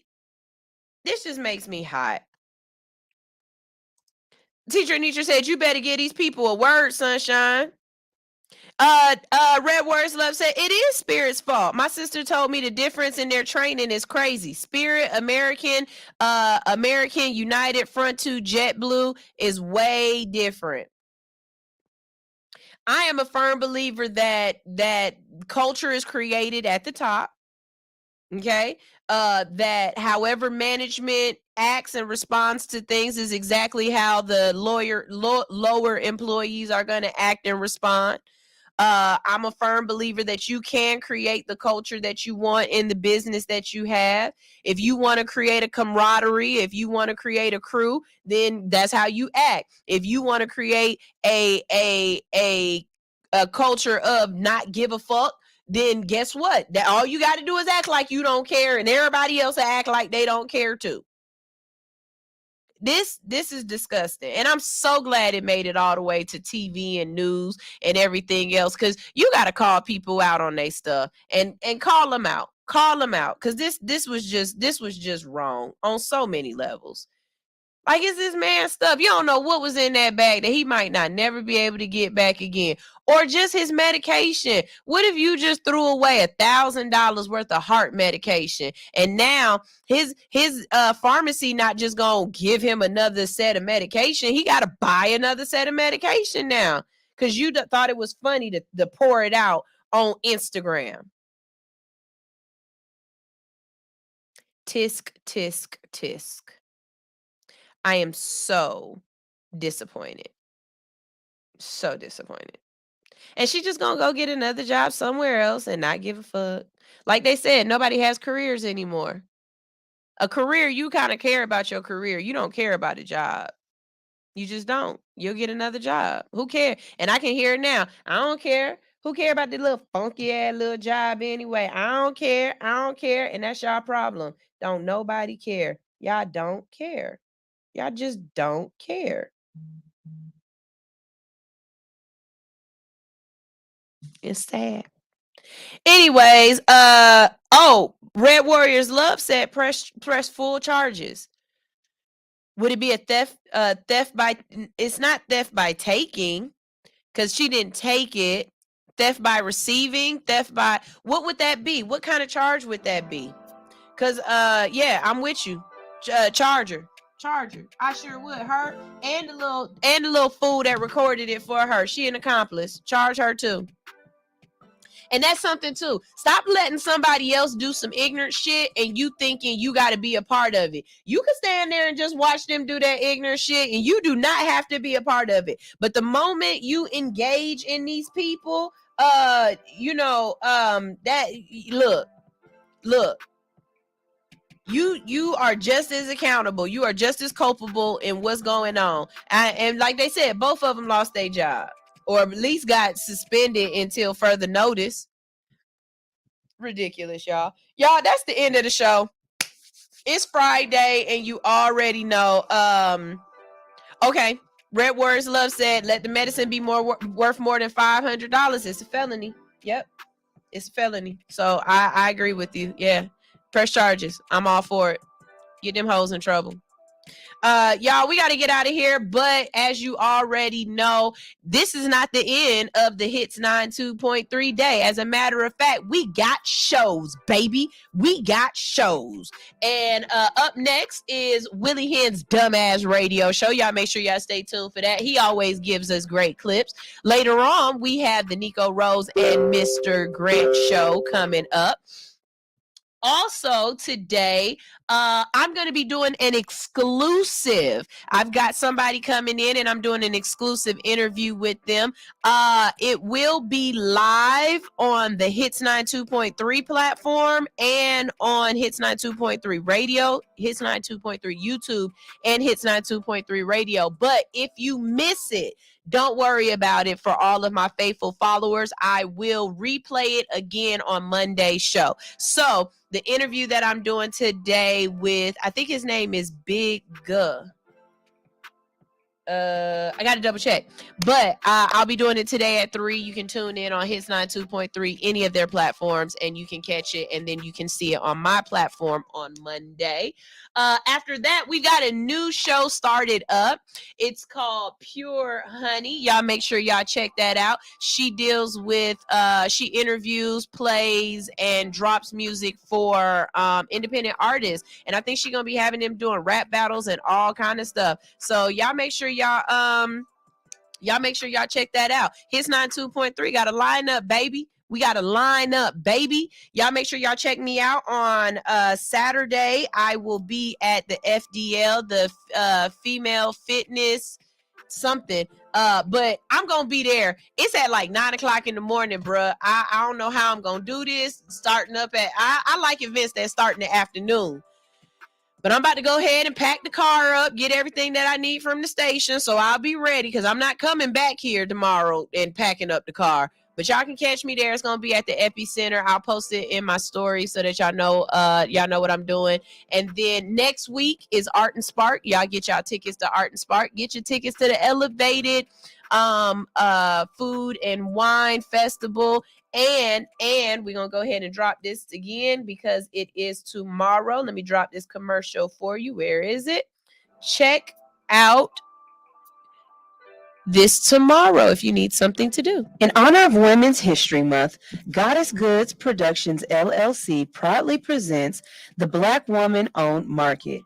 this just makes me hot. Teacher Nietzsche said, you better give these people a word, sunshine. Red Words Love said, it is Spirit's fault. My sister told me the difference in their training is crazy. Spirit, American United, Front 2, JetBlue is way different. I am a firm believer that culture is created at the top. Okay. That however management acts and responds to things is exactly how the lower employees are going to act and respond. I'm a firm believer that you can create the culture that you want in the business that you have. If you want to create a camaraderie, if you want to create a crew, then that's how you act. If you want to create a culture of not give a fuck, then guess what? That all you got to do is act like you don't care, and everybody else act like they don't care too. This is disgusting, and I'm so glad it made it all the way to TV and news and everything else, because you got to call people out on their stuff and call them out, because this was just wrong on so many levels. Like, it's this man's stuff. You don't know what was in that bag that he might not never be able to get back again. Or just his medication. What if you just threw away $1,000 worth of heart medication? And now his pharmacy not just gonna give him another set of medication. He got to buy another set of medication now. Because you thought it was funny to pour it out on Instagram. Tisk, tisk, tisk. I am so disappointed. So disappointed. And she's just gonna go get another job somewhere else and not give a fuck. Like they said, nobody has careers anymore. A career, you kind of care about your career. You don't care about a job. You just don't. You'll get another job. Who cares? And I can hear it now. I don't care. Who care about the little funky ass little job anyway? I don't care. I don't care. And that's y'all problem. Don't nobody care. Y'all don't care. Y'all just don't care. It's sad. Anyways, Red Warriors Love said press full charges. Would it be a theft by, it's not theft by taking, because she didn't take it. Theft by receiving, theft by, what would that be? What kind of charge would that be? Because yeah, I'm with you. Charger. I sure would. Her and the little fool that recorded it for her. She an accomplice. Charge her too. And that's something too. Stop letting somebody else do some ignorant shit and you thinking you got to be a part of it. You can stand there and just watch them do that ignorant shit and you do not have to be a part of it. But the moment you engage in these people, that look, you are just as accountable. You are just as culpable in what's going on. And like they said, both of them lost their job. Or at least got suspended until further notice. Ridiculous, y'all. Y'all, that's the end of the show. It's Friday, and you already know. Okay. Red Words Love said, let the medicine be worth more than $500. It's a felony. Yep. It's a felony. So I agree with you. Yeah. Press charges. I'm all for it. Get them hoes in trouble. Y'all, we got to get out of here. But as you already know, this is not the end of the Hits 92.3 day. As a matter of fact, we got shows, baby. We got shows. And up next is Willie Hen's Dumbass Radio Show. Y'all make sure y'all stay tuned for that. He always gives us great clips. Later on, we have the Nico Rose and Mr. Grant Show coming up. Also today, I'm going to be doing an exclusive. I've got somebody coming in and I'm doing an exclusive interview with them. It will be live on the Hits 92.3 platform and on Hits 92.3 radio, Hits 92.3 YouTube, and Hits 92.3 radio. But if you miss it, don't worry about it. For all of my faithful followers, I will replay it again on Monday's show. So the interview that I'm doing today with, I think his name is Big Guh. I got to double check, but I'll be doing it today at 3. You can tune in on Hits 92.3, any of their platforms, and you can catch it, and then you can see it on my platform on Monday. After that, we got a new show started up. It's called Pure Honey. Y'all make sure y'all check that out. She deals with, she interviews, plays, and drops music for independent artists. And I think she's going to be having them doing rap battles and all kind of stuff. So y'all make sure y'all make sure y'all check that out. Hits 92.3 got a lineup, baby. We got a lineup, baby. Y'all make sure y'all check me out on Saturday. I will be at the FDL, the female fitness something. But I'm gonna be there. It's at like 9 o'clock in the morning, bruh. I don't know how I'm gonna do this. Starting up at I like events that start in the afternoon. But I'm about to go ahead and pack the car up, get everything that I need from the station, so I'll be ready because I'm not coming back here tomorrow and packing up the car. But y'all can catch me there. It's going to be at the Epicenter. I'll post it in my story so that y'all know what I'm doing. And then next week is Art and Spark. Y'all get y'all tickets to Art and Spark. Get your tickets to the Elevated Food and Wine Festival. And we're going to go ahead and drop this again because it is tomorrow. Let me drop this commercial for you. Where is it? check out this tomorrow if you need something to do. In honor of Women's History Month, Goddess Goods Productions LLC proudly presents the Black Woman-Owned Market.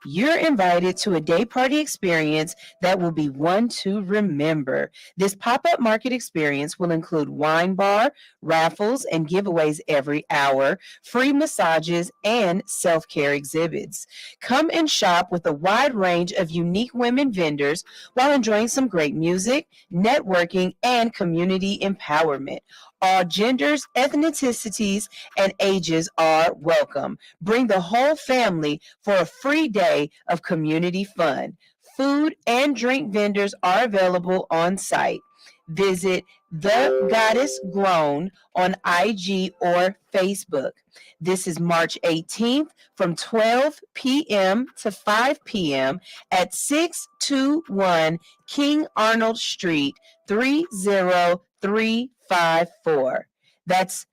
You're invited to a day party experience that will be one to remember. This pop-up market experience will include wine bar, raffles, and giveaways every hour, free massages, and self-care exhibits. Come and shop with a wide range of unique women vendors while enjoying some great music, networking, and community empowerment. All genders, ethnicities, and ages are welcome. Bring the whole family for a free day of community fun. Food and drink vendors are available on site. Visit The Goddess Grown on IG or Facebook. This is March 18th from 12 p.m. to 5 p.m. at 621 King Arnold Street, 30354. That's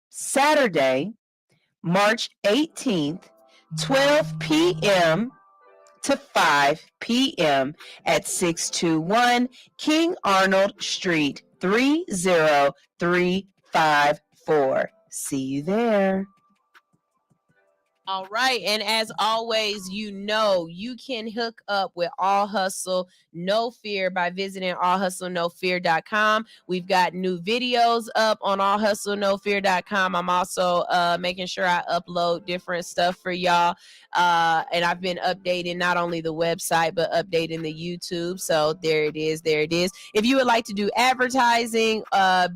Saturday, March 18th, 12 p.m. to 5 p.m. at 621 King Arnold Street, 30354. See you there. All right. And as always, you know, you can hook up with All Hustle No Fear by visiting allhustlenofear.com. We've got new videos up on allhustlenofear.com. I'm also making sure I upload different stuff for y'all. And I've been updating not only the website, but updating the YouTube. So there it is. There it is. If you would like to do advertising,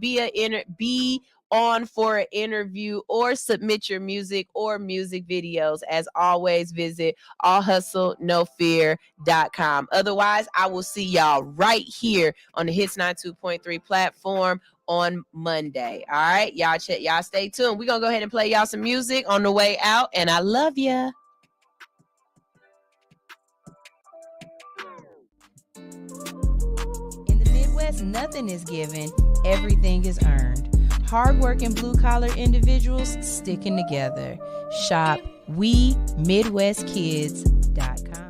be on for an interview or submit your music or music videos, as always, visit allhustlenofear.com. Otherwise, I will see y'all right here on the Hits 92.3 platform on Monday. All right, y'all stay tuned. We're gonna go ahead and play y'all some music on the way out, and I love ya. In the Midwest, nothing is given, everything is earned. Hardworking blue-collar individuals sticking together. Shop WeMidwestKids.com.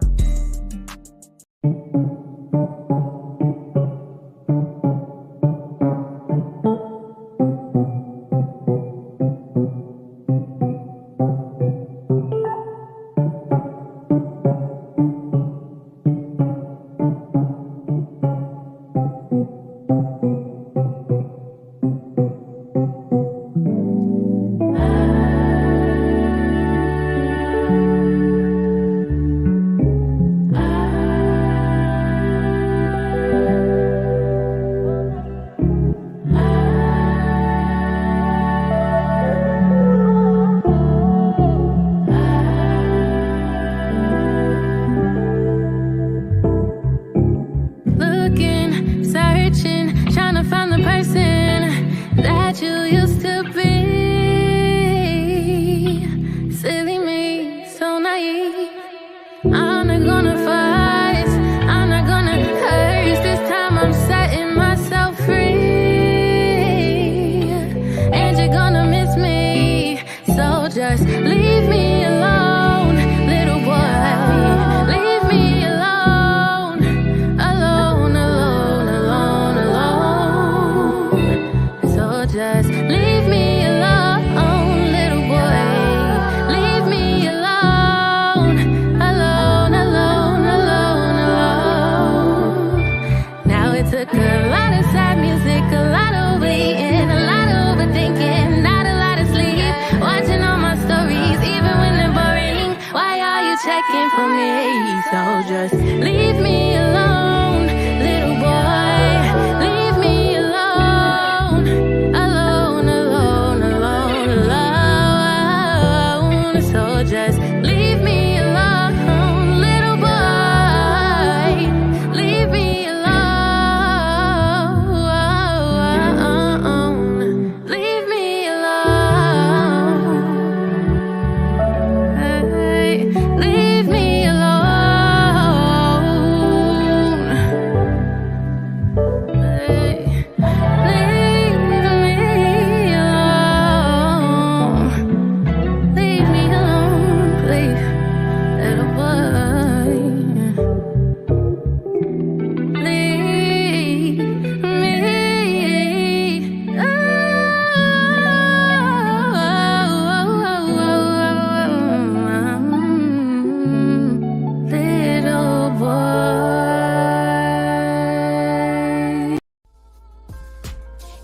Just leave me alone.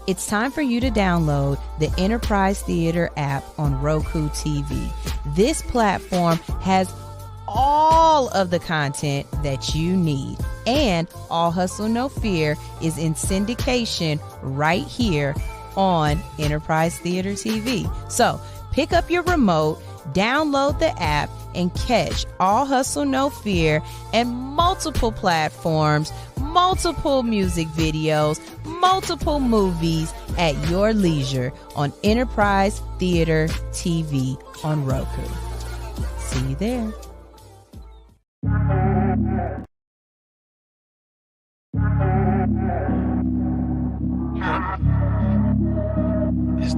It's time for you to download the Enterprise Theater app on Roku TV. This platform has all of the content that you need, and All Hustle No Fear is in syndication right here on Enterprise Theater TV. So pick up your remote, download the app, and catch All Hustle No Fear and multiple platforms, multiple music videos, multiple movies at your leisure on Enterprise Theater TV on Roku. See you there. It's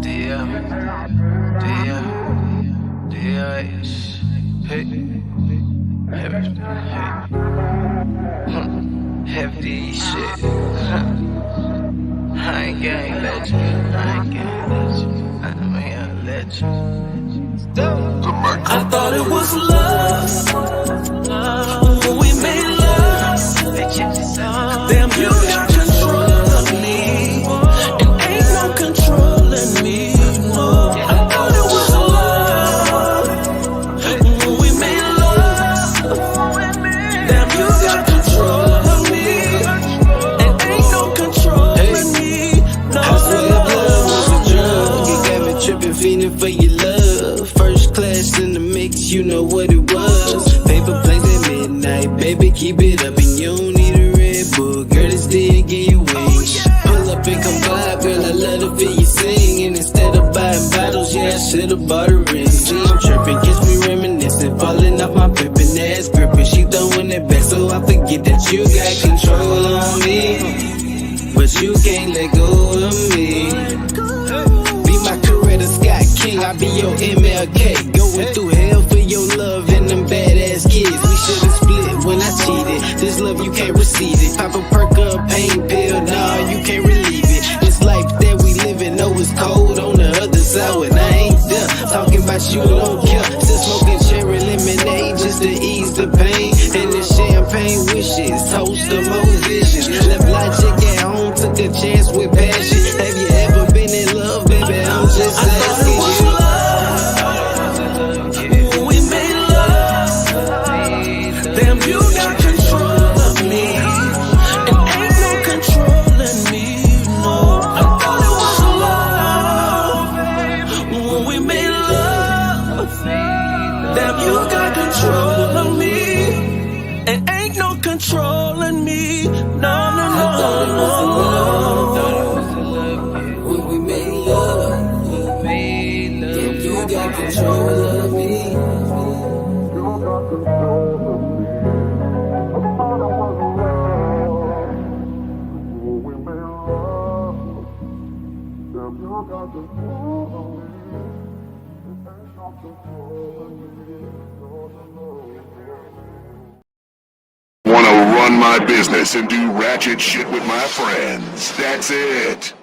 hefty shit. I ain't gang legend. I'm a legend. I thought it was love when we made love. Damn, you got control of me, and ain't no controlling me. No, I thought it was love when we made love. Damn, you got control of me, and ain't no controlling me. No, I swear love was a drug. You got me tripping, fiending for your love. First class in the mix, you know what it was. Paper planes at midnight, baby, keep it up, and you don't need a Red Bull. Girl, it's still give you wings. Pull up and come by, girl, I love to feel you sing. And instead of buying bottles, yeah, I should've bought a ring. I'm tripping, gets me reminiscing, falling off my pippin' ass gripping. She throwing it back, so I forget that you got control on me, but you can't let go of me. Be my Coretta Scott King, I be your MLK. Going through hell for your love and them badass kids. We should've split when I cheated. This love, you can't receive it. Pop a perk up, pain pill, nah, you can't relieve it. This life that we living, know it's cold on the other side when I ain't there. Talking about you, don't care. Still smoking cherry lemonade just to ease the pain. And the champagne wishes, toast the most visions. Left logic at home, took a chance with passion. Have you ever been in love, baby? I'm just asking you. We made love. Damn, you got control of me, and ain't no controlling me. No, I thought it was love when we made love. Damn, you got control of me, and ain't no controlling me. No, no, no. I thought it was love when we made love. Damn, you got control of me. Wanna run my business and do ratchet shit with my friends. That's it.